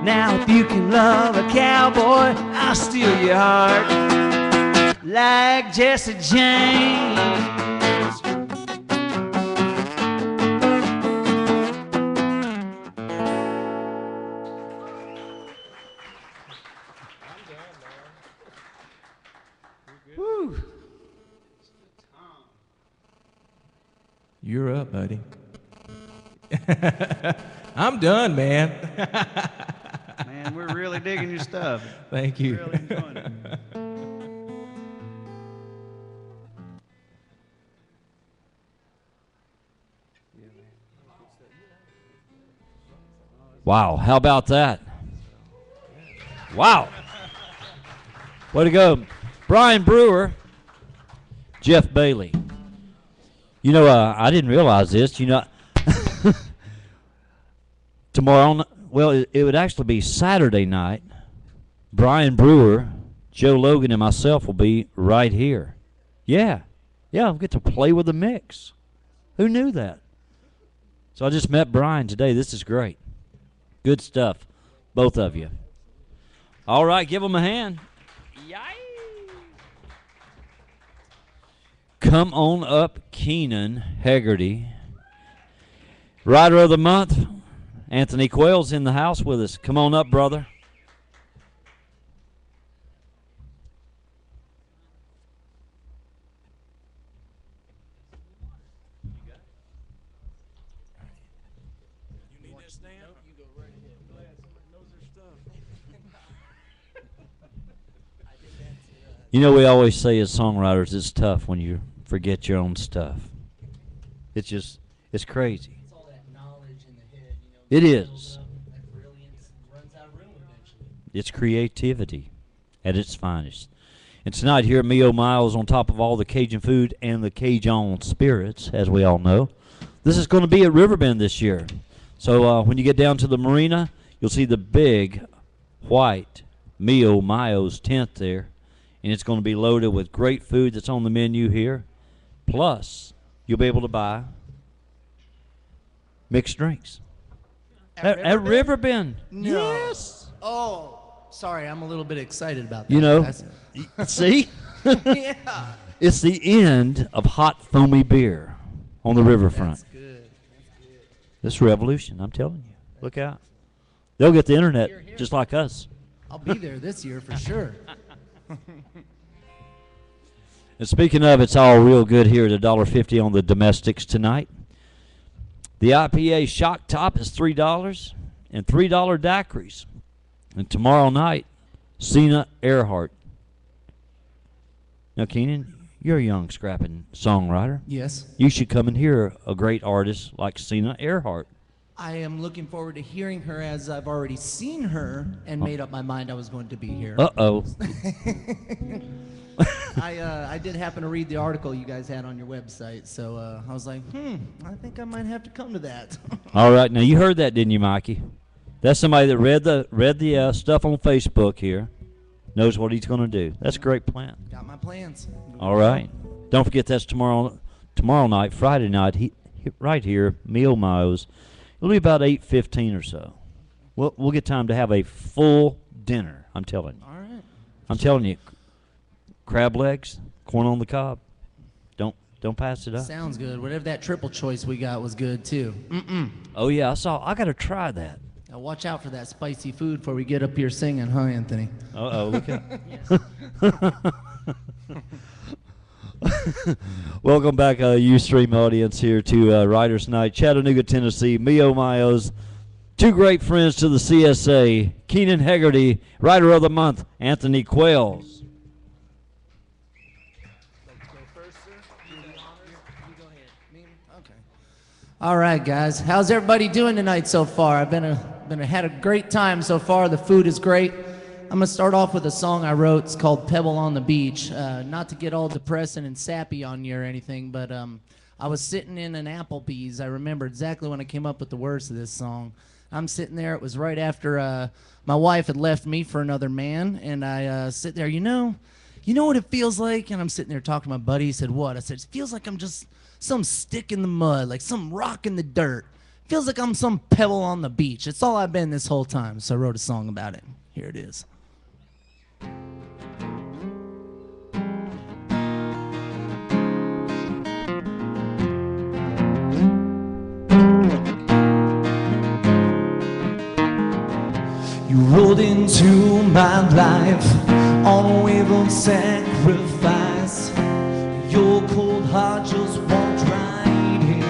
Now if you can love a cowboy, I'll steal your heart like Jesse James. Woo. You're up, buddy. I'm done, man. Man, we're really digging your stuff. Thank you. Really enjoying it. Wow, how about that? Wow. Way to go. Brian Brewer, Jeff Bailey. You know, I didn't realize this. You know, tomorrow, well, it would actually be Saturday night. Brian Brewer, Joe Logan, and myself will be right here. Yeah. Yeah, I'll get to play with the mix. Who knew that? So I just met Brian today. This is great. Good stuff, both of you. All right, give them a hand. Yay! Come on up, Keenan Hegarty. Writer of the Month, Anthony Quayle's in the house with us. Come on up, brother. You know, we always say as songwriters, it's tough when you forget your own stuff. It's just, it's crazy. It's all that knowledge in the head, you know. It is. That brilliance runs out of room eventually. It's creativity at its finest. And tonight here at Mio Miles, on top of all the Cajun food and the Cajun spirits, as we all know, this is going to be at Riverbend this year. So when you get down to the marina, you'll see the big white Mio Miles tent there. And it's going to be loaded with great food that's on the menu here. Plus, you'll be able to buy mixed drinks. At Riverbend. No. Yes. Oh, sorry, I'm a little bit excited about that. You know, That's- see? yeah. It's the end of hot, foamy beer on the riverfront. That's good. That's good. This revolution, I'm telling you. Look out. They'll get the internet just like us. I'll be there this year for sure. And speaking of, it's all real good here at $1.50 on the domestics tonight. The IPA Shock Top is $3 and $3 daiquiris. And tomorrow night, Cena Earhart. Now, Keenan, you're a young, scrapping songwriter. Yes. You should come and hear a great artist like Cena Earhart. I am looking forward to hearing her, as I've already seen her and made up my mind I was going to be here. Uh-oh. I did happen to read the article you guys had on your website, so I was like, I think I might have to come to that. All right, now you heard that, didn't you, Mikey? That's somebody that read the stuff on Facebook here, knows what he's going to do. That's a great plan. Got my plans. All right. Don't forget that's tomorrow night, Friday night, right here, Meal Miles. It'll be about 8:15 or so. We'll get time to have a full dinner, I'm telling you. All right. I'm telling you, crab legs, corn on the cob. Don't pass it up. Sounds good. Whatever that triple choice we got was good, too. Oh, yeah, I got to try that. Now watch out for that spicy food before we get up here singing, huh, Anthony? Uh-oh, look out. Welcome back, Ustream audience, here to Writers Night, Chattanooga, Tennessee. Mio Miles, two great friends to the CSA, Keenan Hegarty, Writer of the Month, Anthony Quayles. All right, guys. How's everybody doing tonight so far? I've had a great time so far. The food is great. I'm gonna start off with a song I wrote. It's called "Pebble on the Beach." Not to get all depressing and sappy on you or anything, but I was sitting in an Applebee's. I remember exactly when I came up with the words to this song. I'm sitting there. It was right after my wife had left me for another man, and I sit there. You know what it feels like? And I'm sitting there talking to my buddy. He said, "What?" I said, "It feels like I'm just some stick in the mud, like some rock in the dirt. Feels like I'm some pebble on the beach. It's all I've been this whole time, so I wrote a song about it. Here it is. You rolled into my life on a wave of sacrifice. Your cold heart just walked right in.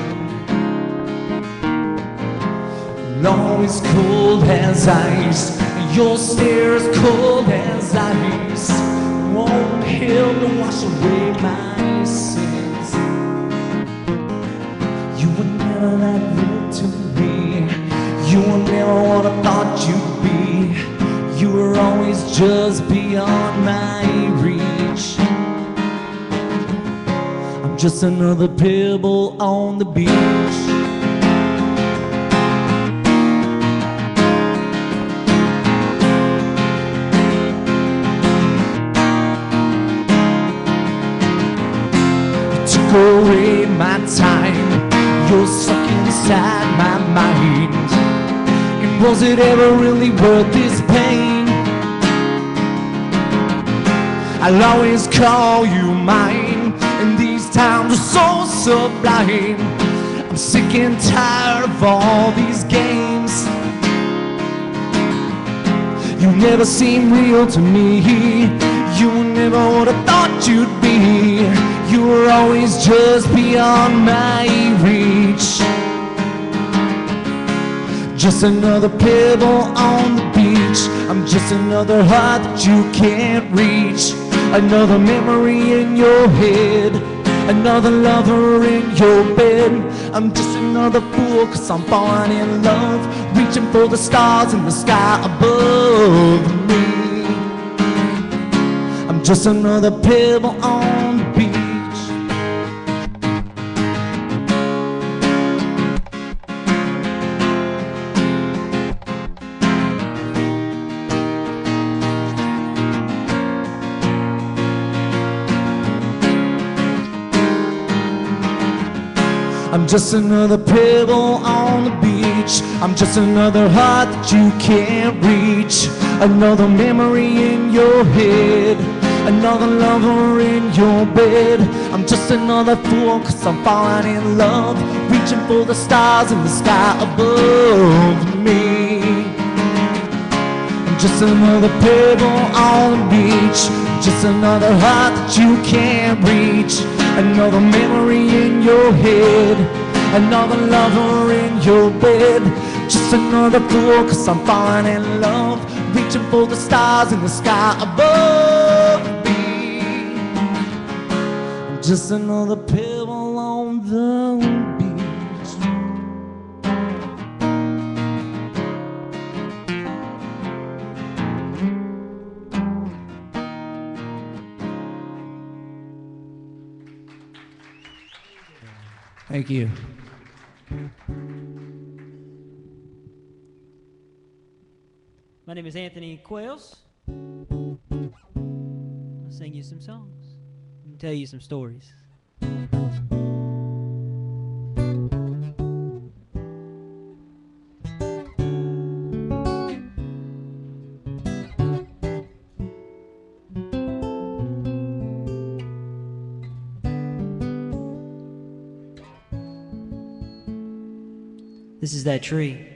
Love is cold as ice. Your stare is cold as ice. Won't help to wash away my sins. You were never that good to me. You were never what I thought you'd be. You were always just beyond my reach. I'm just another pebble on the beach. You took away my time. You're stuck inside my mind. And was it ever really worth this pain? I'll always call you mine, and these times are so sublime. I'm sick and tired of all these games. You never seem real to me. You were never what I thought you'd be. You were always just beyond my reach. Just another pebble on the beach. I'm just another heart that you can't reach. Another memory in your head. Another lover in your bed. I'm just another fool, 'cause I'm falling in love, reaching for the stars in the sky above me. I'm just another pebble on the beach. I'm just another pebble on the beach. I'm just another heart that you can't reach. Another memory in your head. Another lover in your bed. I'm just another fool, 'cause I'm falling in love, reaching for the stars in the sky above me. I'm just another pebble on the beach. Just another heart that you can't reach. Another memory in your head. Another lover in your bed. Just another fool, 'cause I'm falling in love, reaching for the stars in the sky above me. I'm just another pebble on the beach. Thank you. My name is Anthony Quells. I'll sing you some songs and tell you some stories. This is that tree.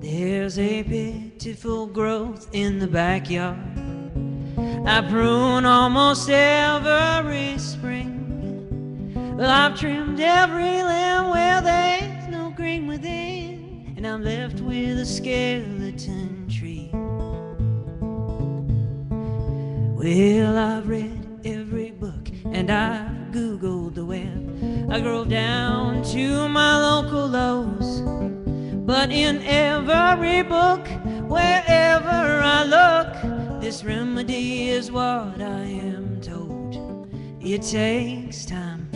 There's a pitiful growth in the backyard. I prune almost every spring. Well, I've trimmed every limb where there's no green within, and I'm left with a skeleton tree. Well, I've read every book and I've Googled the web. I drove down to my local Lowe's, but in every book, wherever I look, this remedy is what I am told. It takes time,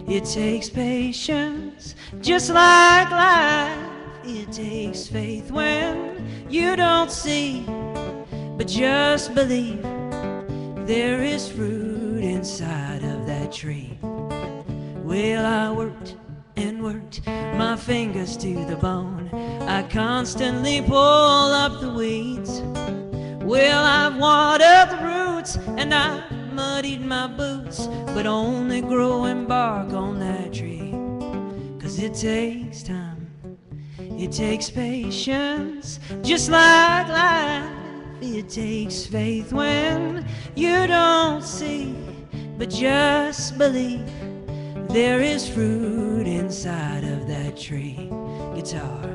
it takes patience, just like life. It takes faith when you don't see, but just believe there is fruit inside of that tree. Well, I worked and worked my fingers to the bone. I constantly pull up the weeds. Well, I've watered the roots and I muddied my boots, but only growing bark on that tree. 'Cause it takes time, it takes patience, just like life. It takes faith when you don't see, but just believe there is fruit inside of that tree. Guitar.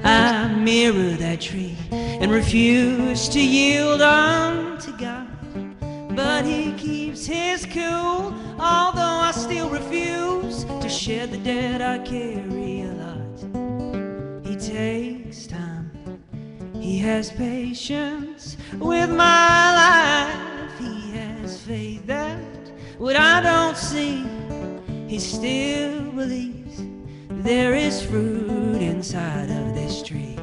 I mirror that tree and refuse to yield unto God, but he keeps his cool, although I still refuse to shed the debt I carry a lot. He takes time, he has patience with my life. He has faith that what I don't see, he still believes there is fruit inside of this tree.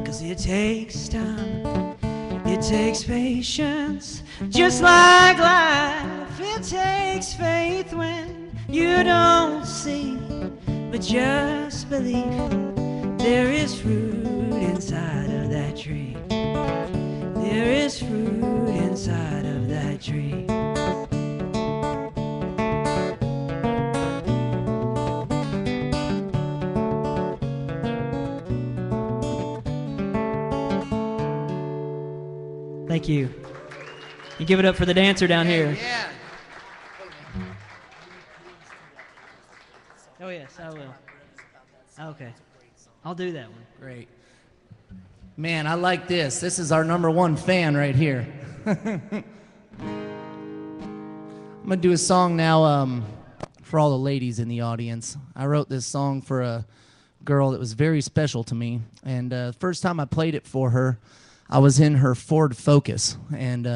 'Cause it takes time, it takes patience, just like life. It takes faith when you don't see, but just believe there is fruit inside of that tree. There is fruit inside of that tree. Thank you. You give it up for the dancer down here. Yeah. Oh, yes, I will. Okay. I'll do that one. Great. Man, I like this. This is our #1 fan right here. I'm going to do a song now for all the ladies in the audience. I wrote this song for a girl that was very special to me. And the first time I played it for her, I was in her Ford Focus, and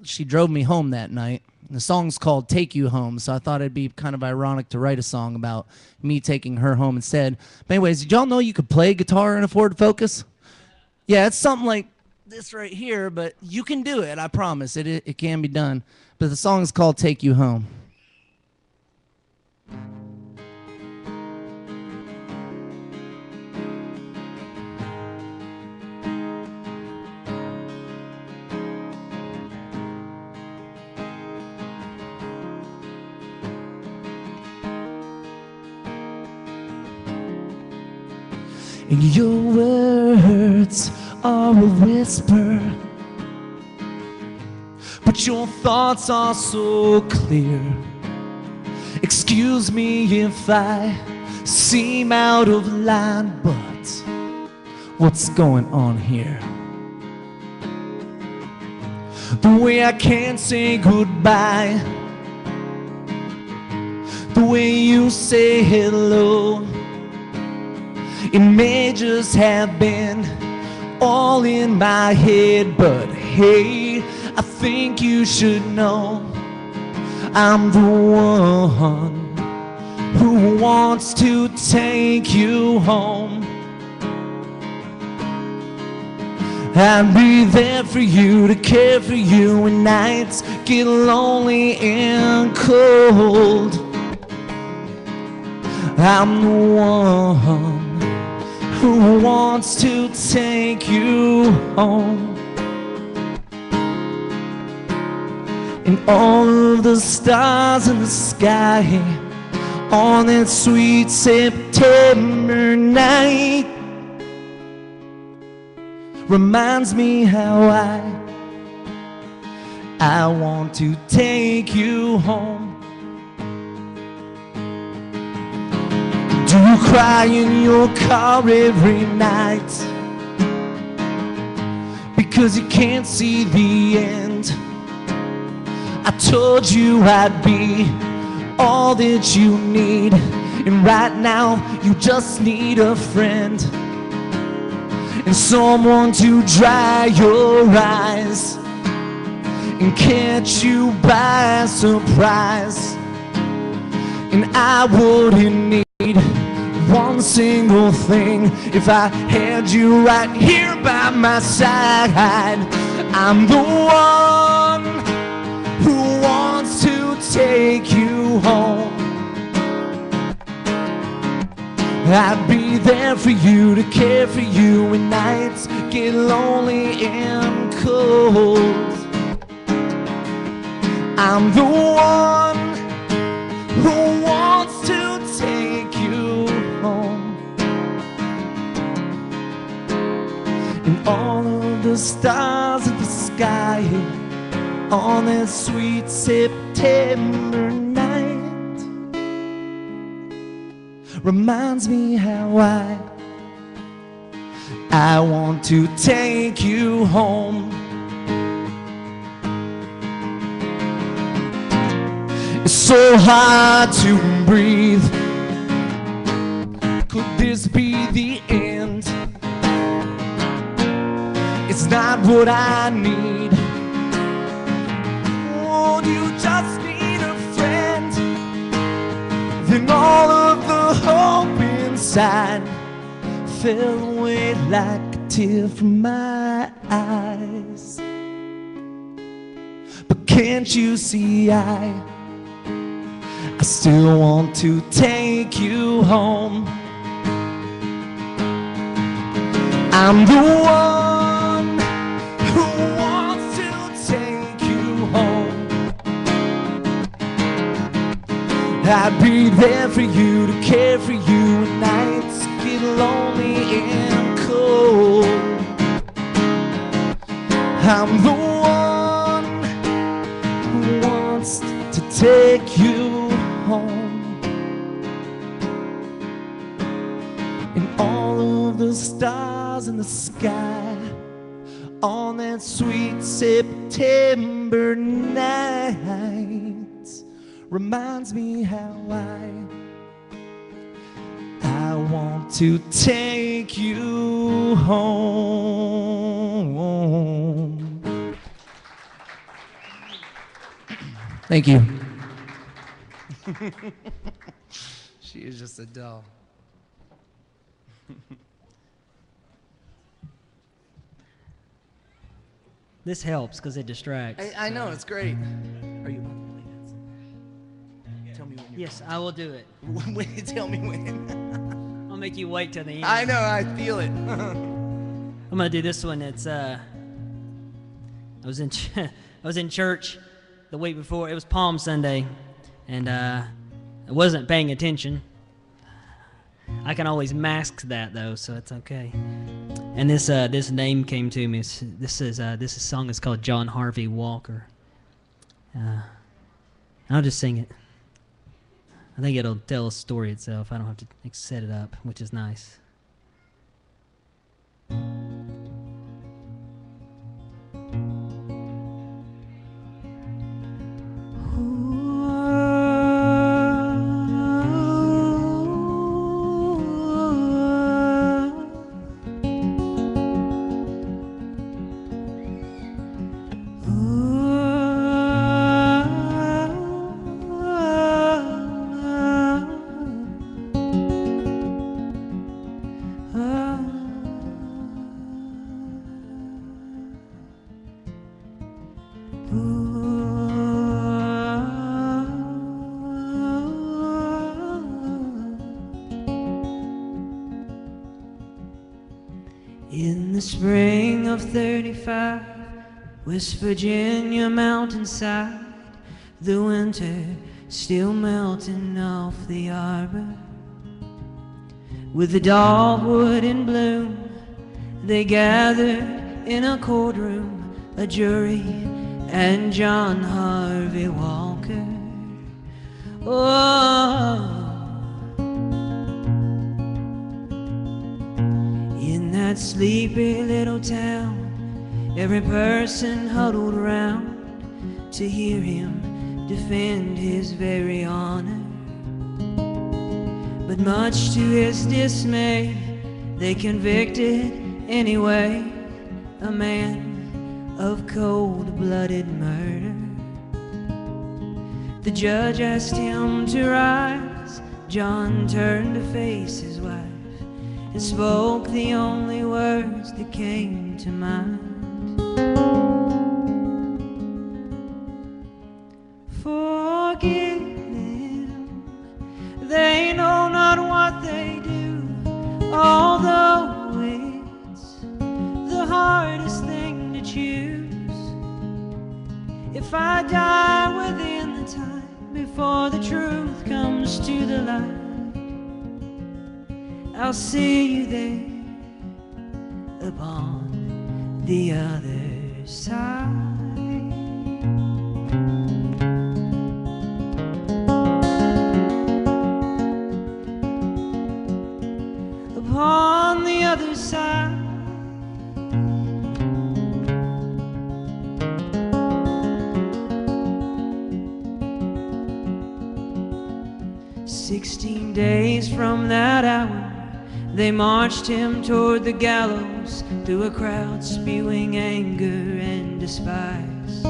she drove me home that night. The song's called Take You Home, so I thought it'd be kind of ironic to write a song about me taking her home instead. But anyways, did y'all know you could play guitar in a Ford Focus? Yeah, it's something like this right here, but you can do it, I promise. It can be done. But the song is called Take You Home. And your words are a whisper, but your thoughts are so clear. Excuse me if I seem out of line, but what's going on here? The way I can't say goodbye, the way you say hello, it may just have been all in my head, but hey, I think you should know I'm the one who wants to take you home. I'd be there for you, to care for you when nights get lonely and cold. I'm the one who wants to take you home. And all of the stars in the sky on that sweet September night reminds me how I want to take you home. Do you cry in your car every night because you can't see the end? I told you I'd be all that you need, and right now you just need a friend and someone to dry your eyes and catch you by surprise. And I wouldn't need one single thing if I had you right here by my side. I'm the one who wants to take you home. I'd be there for you, to care for you when nights get lonely and cold. I'm the one who wants to take you home. And all of the stars in the sky on that sweet September night reminds me how I want to take you home. It's so hard to breathe. Could this be the end? It's not what I need. Oh, you just need a friend. Then all of the hope inside fell away like a tear from my eyes. But can't you see I still want to take you home. I'm the one who wants to take you home. I'd be there for you, to care for you when nights get lonely and cold. I'm the one who wants to take you home. And all of the stars in the sky on that sweet September night reminds me how I want to take you home. Thank you. She is just a doll. This helps because it distracts. I know, it's great. Are you? Tell me when you're. Yes, I will do it. When, tell me when. I'll make you wait till the end. I know, I feel it. I'm gonna do this one. It's I was in I was in church the week before. It was Palm Sunday, and I wasn't paying attention. I can always mask that though, so it's okay. And this name came to me. This song is called John Harvey Walker. I'll just sing it. I think it'll tell a story itself. I don't have to set it up, which is nice. In the spring of 35, West Virginia mountainside, the winter still melting off the arbor. With the dogwood in bloom, they gathered in a courtroom, a jury and John Harvey Walker. Oh, in that sleepy little town, every person huddled around to hear him defend his very honor. But much to his dismay, they convicted anyway a man of cold-blooded murder. The judge asked him to rise. John turned to face his wife and spoke the only words that came to mind. Forgive them, they know not what they do, although it's the hardest thing to choose. If I die within the time before the truth comes to the light, I'll see you there upon the other side. Upon the other side. 16 days from that hour, they marched him toward the gallows through a crowd spewing anger and despise.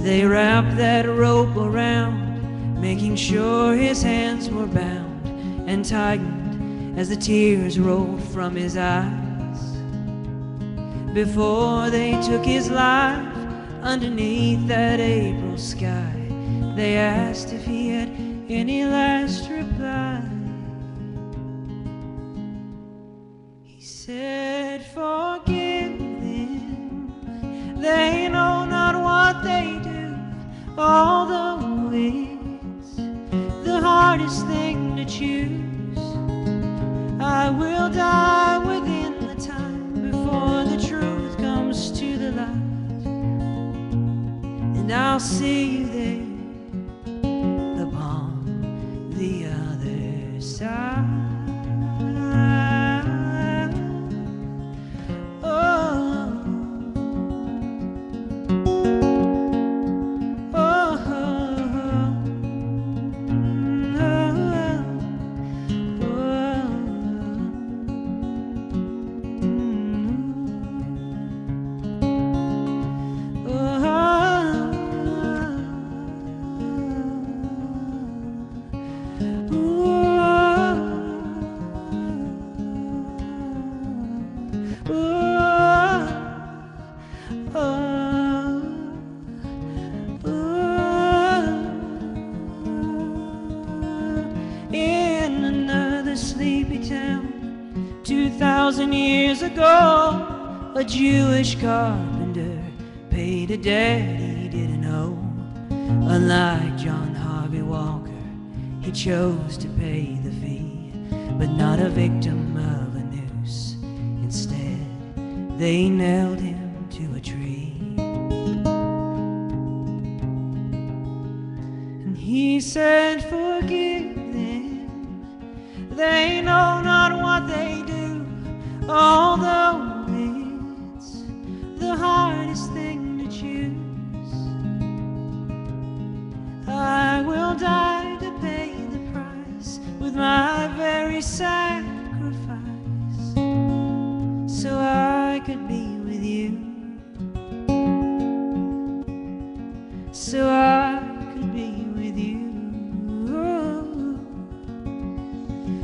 They wrapped that rope around, making sure his hands were bound, and tightened as the tears rolled from his eyes. Before they took his life underneath that April sky, they asked if he had any last reply. He said, forgive them, they know not what they do, although it's the hardest thing to choose. I will die within the time before the truth comes to the light, and I'll see you there upon the other side. In another sleepy town, 2,000 years ago, a Jewish carpenter paid a debt he didn't owe. Unlike John Harvey Walker, he chose to pay the fee, but not a victim of a noose. Instead, they nailed him to a tree. And he said, forgive them, they know not what they do, although it's the hardest thing to choose. I will die to pay the price with my very sacrifice, so I could be with you, so I could be with you,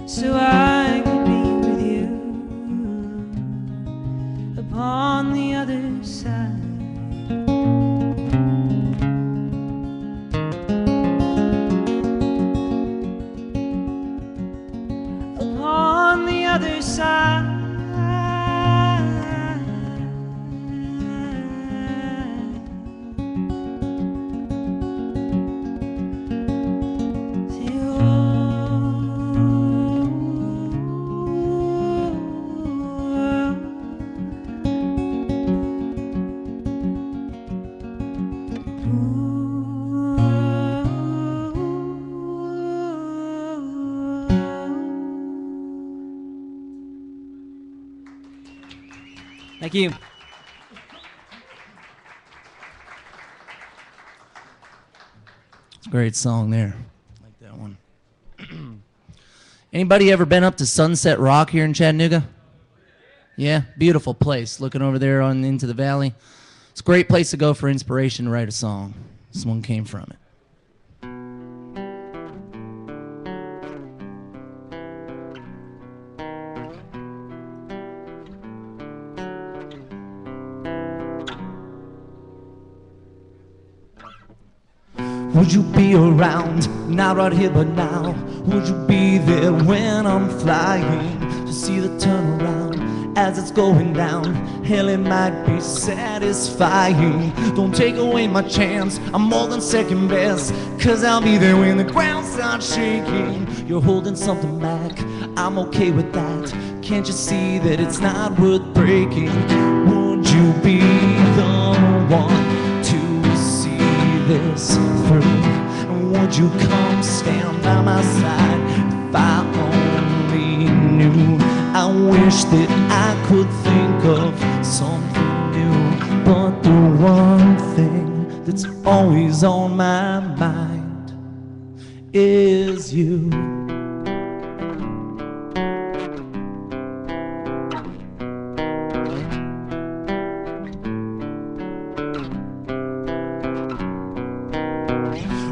so I could be with you upon the other side. Upon the other side. Thank you. Great song there. Like that one. Anybody ever been up to Sunset Rock here in Chattanooga? Yeah, beautiful place. Looking over there on into the valley. It's a great place to go for inspiration to write a song. This one came from it. Would you be around, not right here but now? Would you be there when I'm flying to see the turnaround as it's going down? Hell, it might be satisfying. Don't take away my chance, I'm more than second best, 'cause I'll be there when the ground starts shaking. You're holding something back, I'm okay with that. Can't you see that it's not worth breaking? Would you be the one to see this through? And would you come stand by my side if I only knew? I wish that I could think of something new, but the one thing that's always on my mind is you.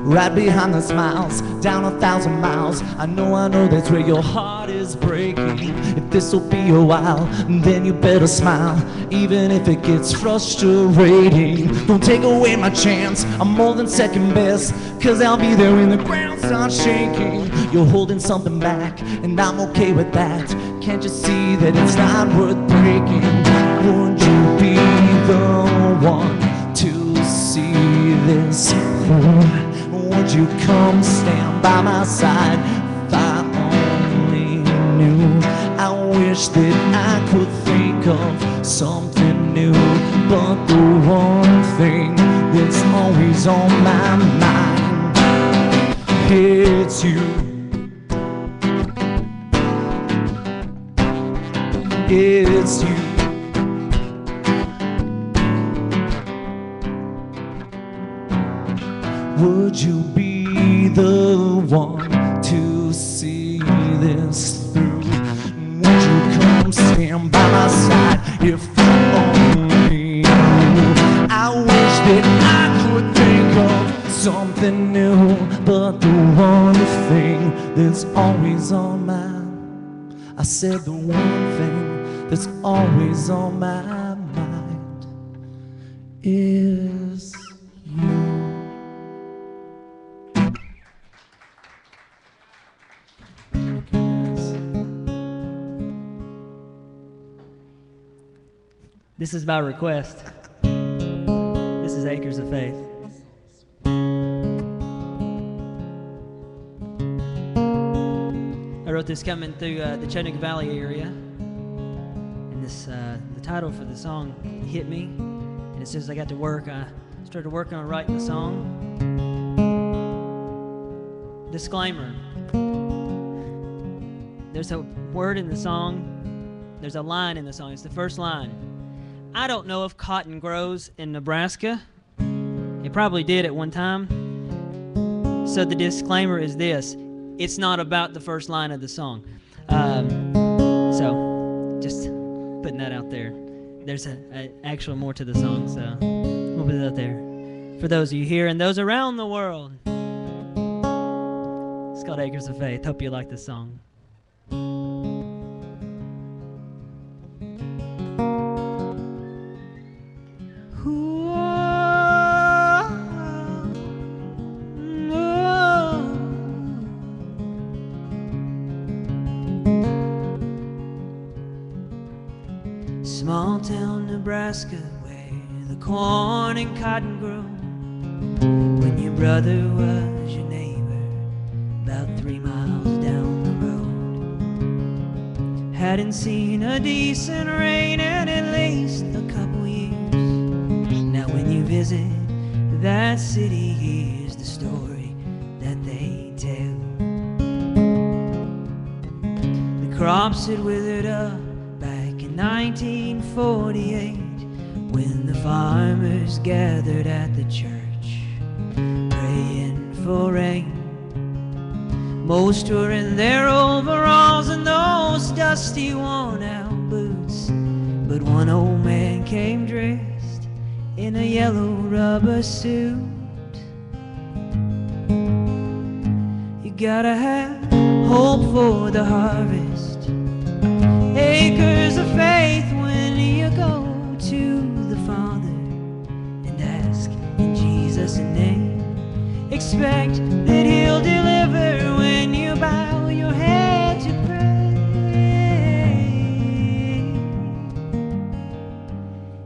Right behind the smiles, down 1,000 miles. I know that's where your heart is breaking. If this'll be a while, then you better smile, even if it gets frustrating. Don't take away my chance, I'm more than second best, 'cause I'll be there when the ground starts shaking. You're holding something back, and I'm okay with that. Can't you see that it's not worth breaking? Would you be the one to see this through? Would you come stand by my side if I only knew? I wish that I could think of something new, but the one thing that's always on my mind, it's you. It's you. Would you be the one to see this through? Would you come stand by my side if I only knew? I wish that I could think of something new, but the one thing that's always on my, I said the one thing that's always on my mind is you. This is by request. This is Acres of Faith. I wrote this coming through the Chattanooga Valley area, and this the title for the song hit me, and as soon as I got to work, I started working on writing the song. Disclaimer. There's a word in the song, there's a line in the song, it's the first line. I don't know if cotton grows in Nebraska. It probably did at one time. So the disclaimer is this. It's not about the first line of the song. So just putting that out there. There's an actual more to the song, so we'll put it out there. For those of you here and those around the world. It's called Acres of Faith. Hope you like this song. Small town Nebraska where the corn and cotton grow. When your brother was your neighbor, about 3 miles down the road. Hadn't seen a decent rain in at least a couple years. Now when you visit that city, here's the story that they tell. The crops had withered up 1948, when the farmers gathered at the church, praying for rain. Most were in their overalls and those dusty worn-out boots, but one old man came dressed in a yellow rubber suit. You gotta have hope for the harvest, acres of faith when you go to the Father and ask in Jesus' name. Expect that He'll deliver when you bow your head to pray.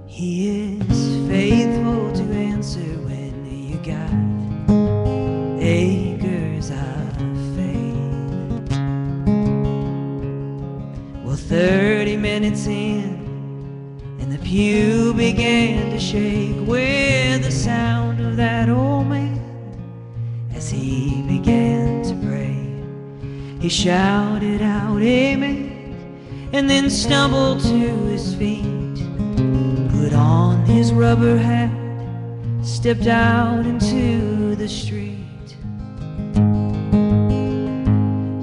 He is faithful to answer when you got acres of faith. Well, 30 minutes in, and the pew began to shake with the sound of that old man. As he began to pray, he shouted out, "Amen," and then stumbled to his feet, put on his rubber hat, stepped out into the street.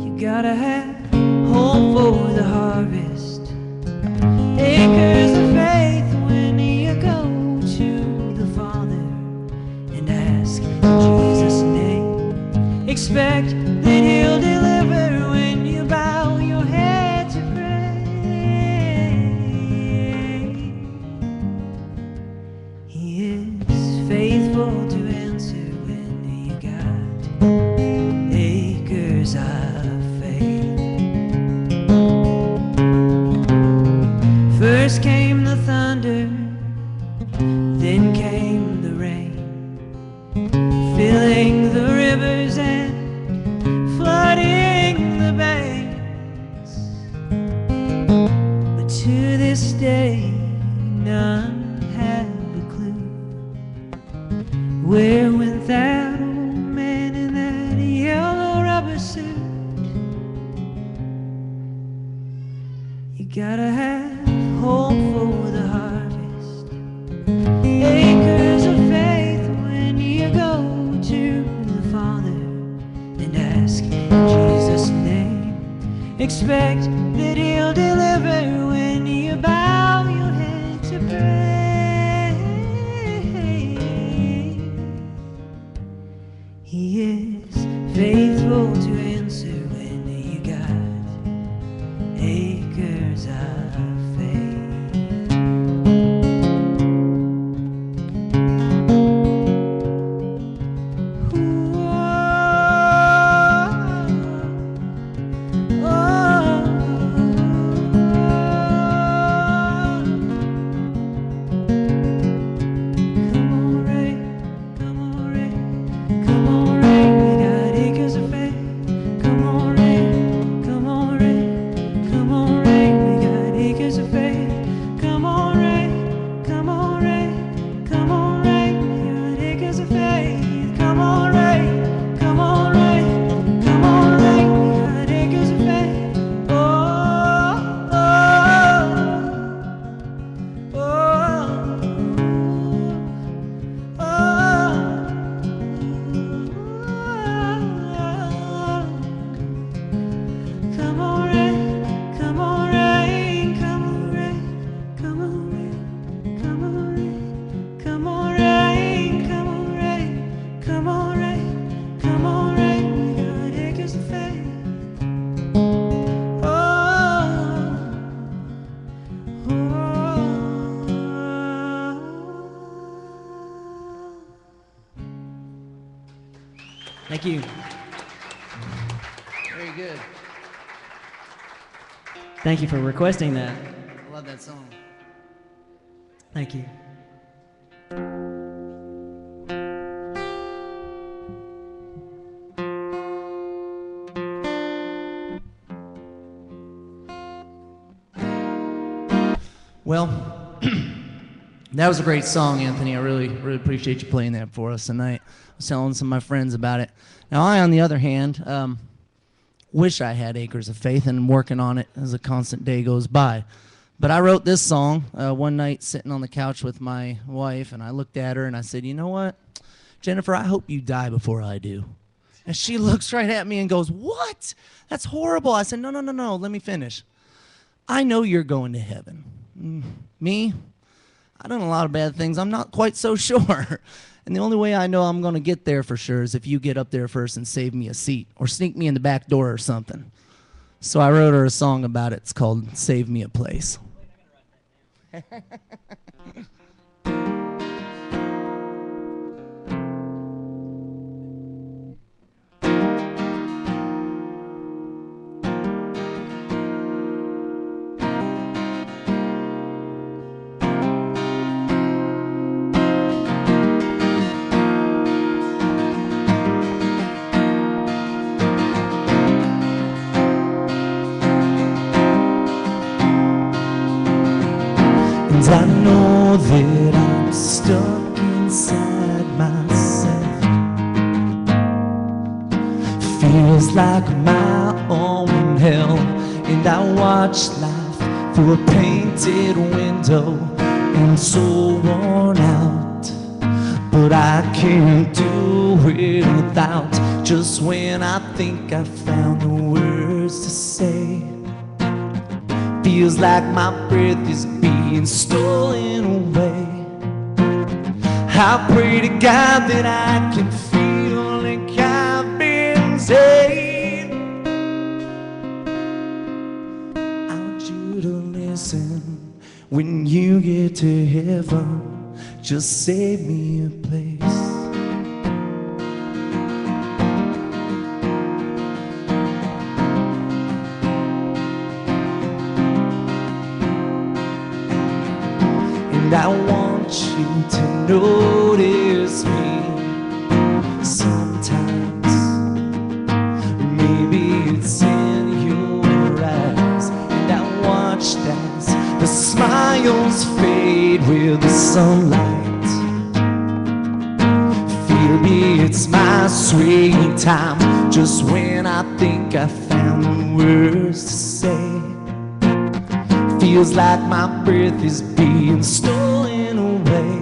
You gotta have hope for the harvest, acres of faith when you go to the Father and ask in Jesus' name. Expect that He'll deliver when you bow your head to pray. He is faithful to answer when you got acres of faith. First came the thunder, then came the rain, filling the rivers and flooding the banks. But to this day, none have a clue. Where went that old man in that yellow rubber suit? You gotta have hope for the harvest, acres of faith when you go to the Father and ask in Jesus' name. Expect that He'll deliver when you bow your head to pray. He is faithful to answer when you got acres of faith. Thank you. Very good. Thank you for requesting that. I love that song. Thank you. Well, that was a great song, Anthony. I really appreciate you playing that for us tonight. I was telling some of my friends about it. Now, I, on the other hand, wish I had acres of faith, and I'm working on it as a constant day goes by. But I wrote this song one night sitting on the couch with my wife, and I looked at her and I said, you know what, Jennifer, I hope you die before I do. And she looks right at me and goes, "What? That's horrible." I said, "No, no, no, no, let me finish. I know you're going to heaven. Me? I've done a lot of bad things. I'm not quite so sure. And the only way I know I'm going to get there for sure is if you get up there first and save me a seat or sneak me in the back door or something." So I wrote her a song about it. It's called "Save Me a Place." And I know that I'm stuck inside myself. Feels like my own hell. And I watch life through a painted window. And so worn out, but I can't do it without. Just when I think I found the words to say, feels like my breath is being stolen away. I pray to God that I can feel like I've been saved. I want you to listen when you get to heaven. Just save me a place. And I want you to notice me sometimes. Maybe it's in your eyes. And I watched as the smiles fade with the sunlight. Feel me, it's my sweet time. Just when I think I found the words to say, feels like my breath is being stolen away.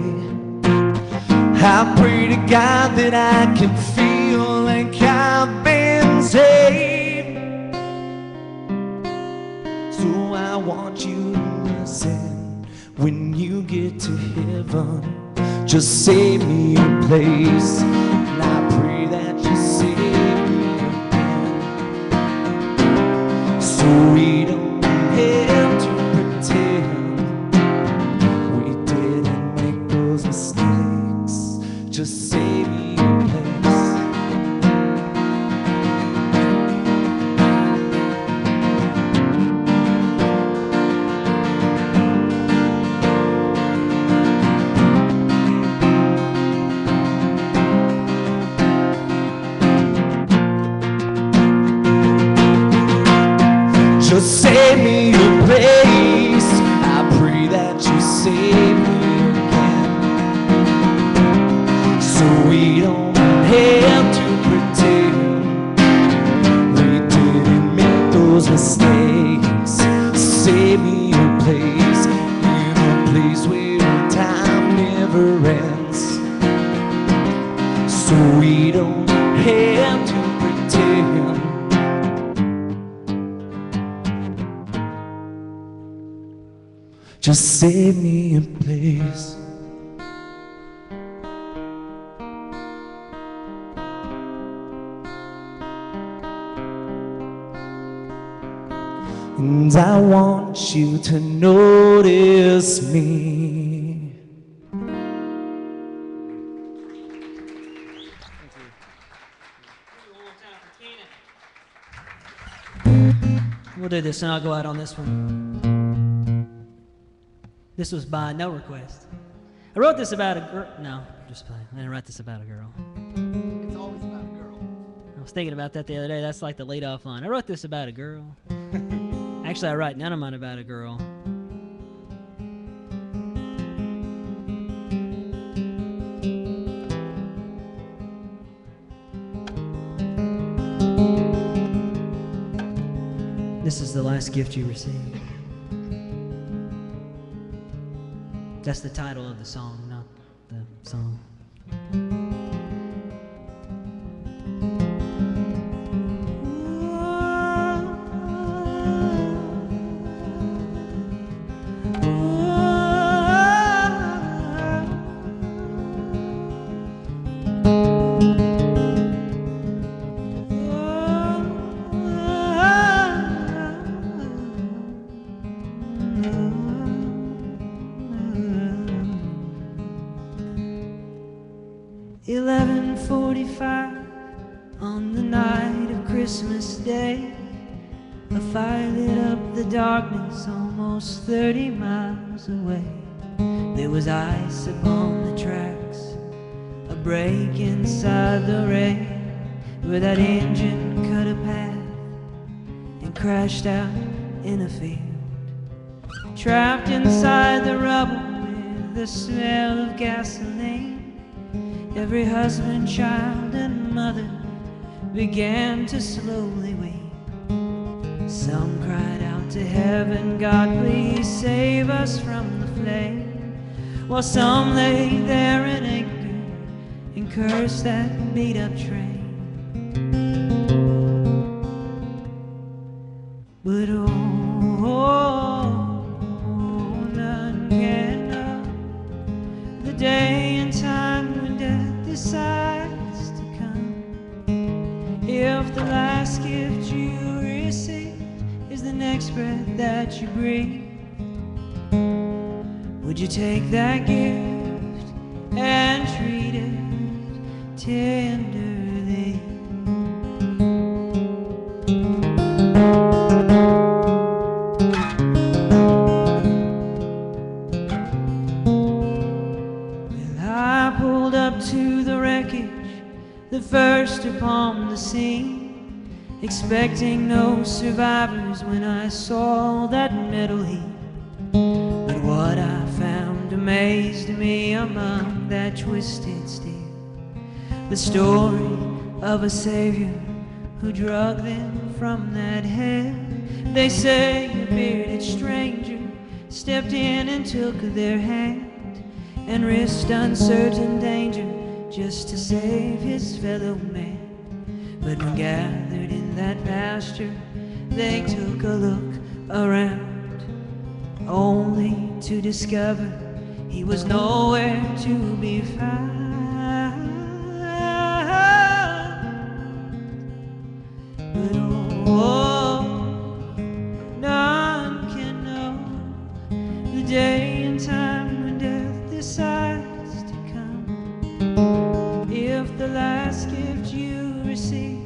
I pray to God that I can feel like I've been saved. So I want you to listen when you get to heaven. Just save me a place. And I pray that you save me again, so we don't have to pretend we didn't make those mistakes. Just save me a place. Just save me a place. I pray that you save me again, so we don't have to pretend we didn't make those mistakes. Save me a place, in a place where time never ends, so we don't have to pretend. Just save me a place. And I want you to notice me. We'll do this and I'll go out on this one. This was by no request. I wrote this about a girl. No, just playing. I didn't write this about a girl. It's always about a girl. I was thinking about that the other day. That's like the lead-off line. I wrote this about a girl. Actually, I write none of mine about a girl. This is the last gift you received. That's the title of the song, not the song. 11:45 on the night of Christmas Day, a fire lit up the darkness almost 30 miles away. There was ice upon the tracks, a break inside the rain, where that engine cut a path and crashed out in a field. Trapped inside the rubble with the smell of gasoline, every husband, child, and mother began to slowly weep. Some cried out to heaven, God, please save us from the flame, while some lay there in anger and cursed that beat-up train. But none can know the day and time when death decides to come. If the last gift you receive is the next breath that you breathe, would you take that gift and treat it tenderly? To the wreckage, the first upon the scene, expecting no survivors when I saw that metal heap. But what I found amazed me among that twisted steel, the story of a savior who drug them from that hell. They say a bearded stranger stepped in and took their hand and risked uncertain danger just to save his fellow man. But when gathered in that pasture, they took a look around, only to discover he was nowhere to be found. But none can know the day and time when death decides to come. If the last gift you receive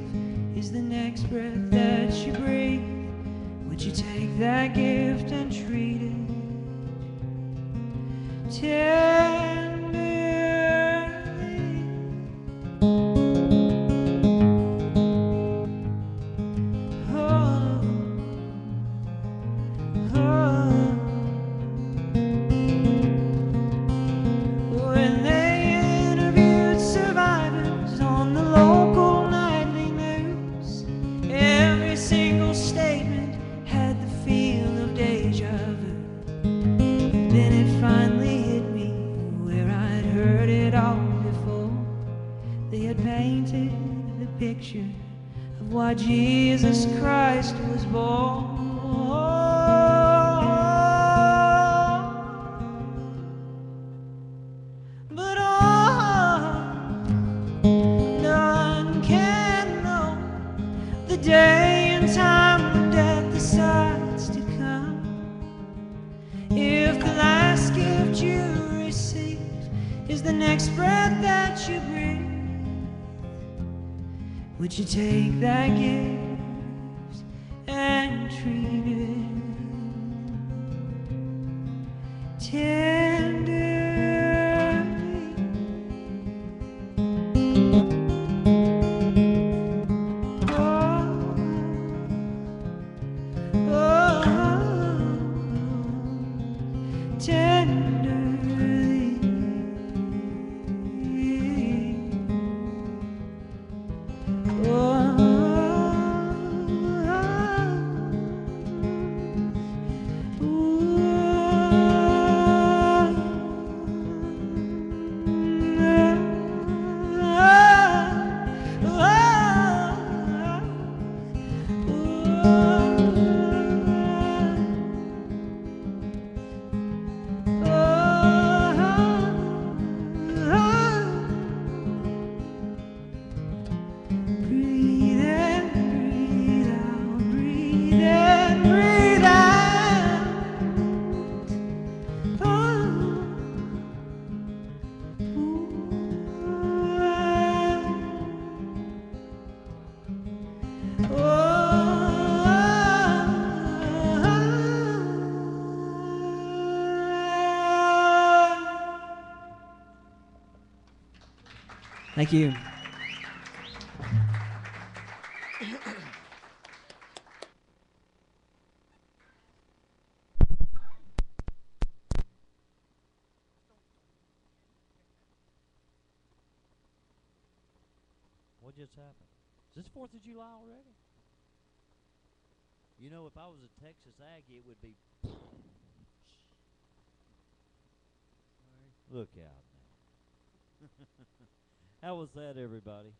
is the next breath that you breathe, would you take that gift and treat it tenderly? Oh, oh. When they interviewed survivors on the local nightly news, every single statement had the feel of deja vu. Then it finally hit me where I'd heard it all before. They had painted the picture of why Jesus Christ was born. But none can know the day and time when death decides to come. If the last gift you receive is the next breath that you breathe, would you take that gift and treat it tenderly? Thank you. What just happened? Is this 4th of July already? You know, if I was a Texas Aggie, it would be. Look out now. How was that, everybody?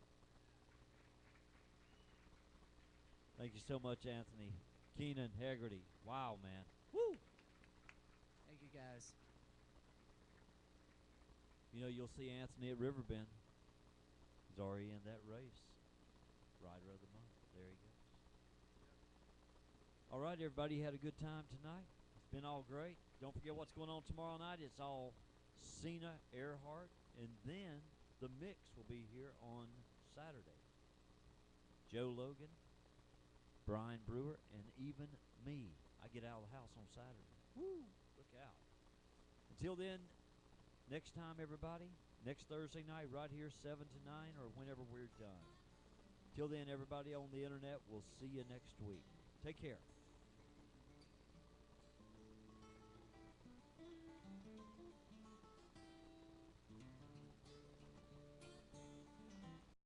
Thank you so much, Anthony. Keenan Haggerty. Wow, man. Woo! Thank you, guys. You know, you'll see Anthony at Riverbend. He's already in that race. Rider of the month. There he goes. All right, everybody, had a good time tonight. It's been all great. Don't forget what's going on tomorrow night. It's all Cena Earhart, and then the mix will be here on Saturday. Joe Logan, Brian Brewer, and even me. I get out of the house on Saturday. Woo! Look out. Until then, next time, everybody, next Thursday night right here, 7 to 9, or whenever we're done. Till then, everybody on the internet, we'll see you next week. Take care.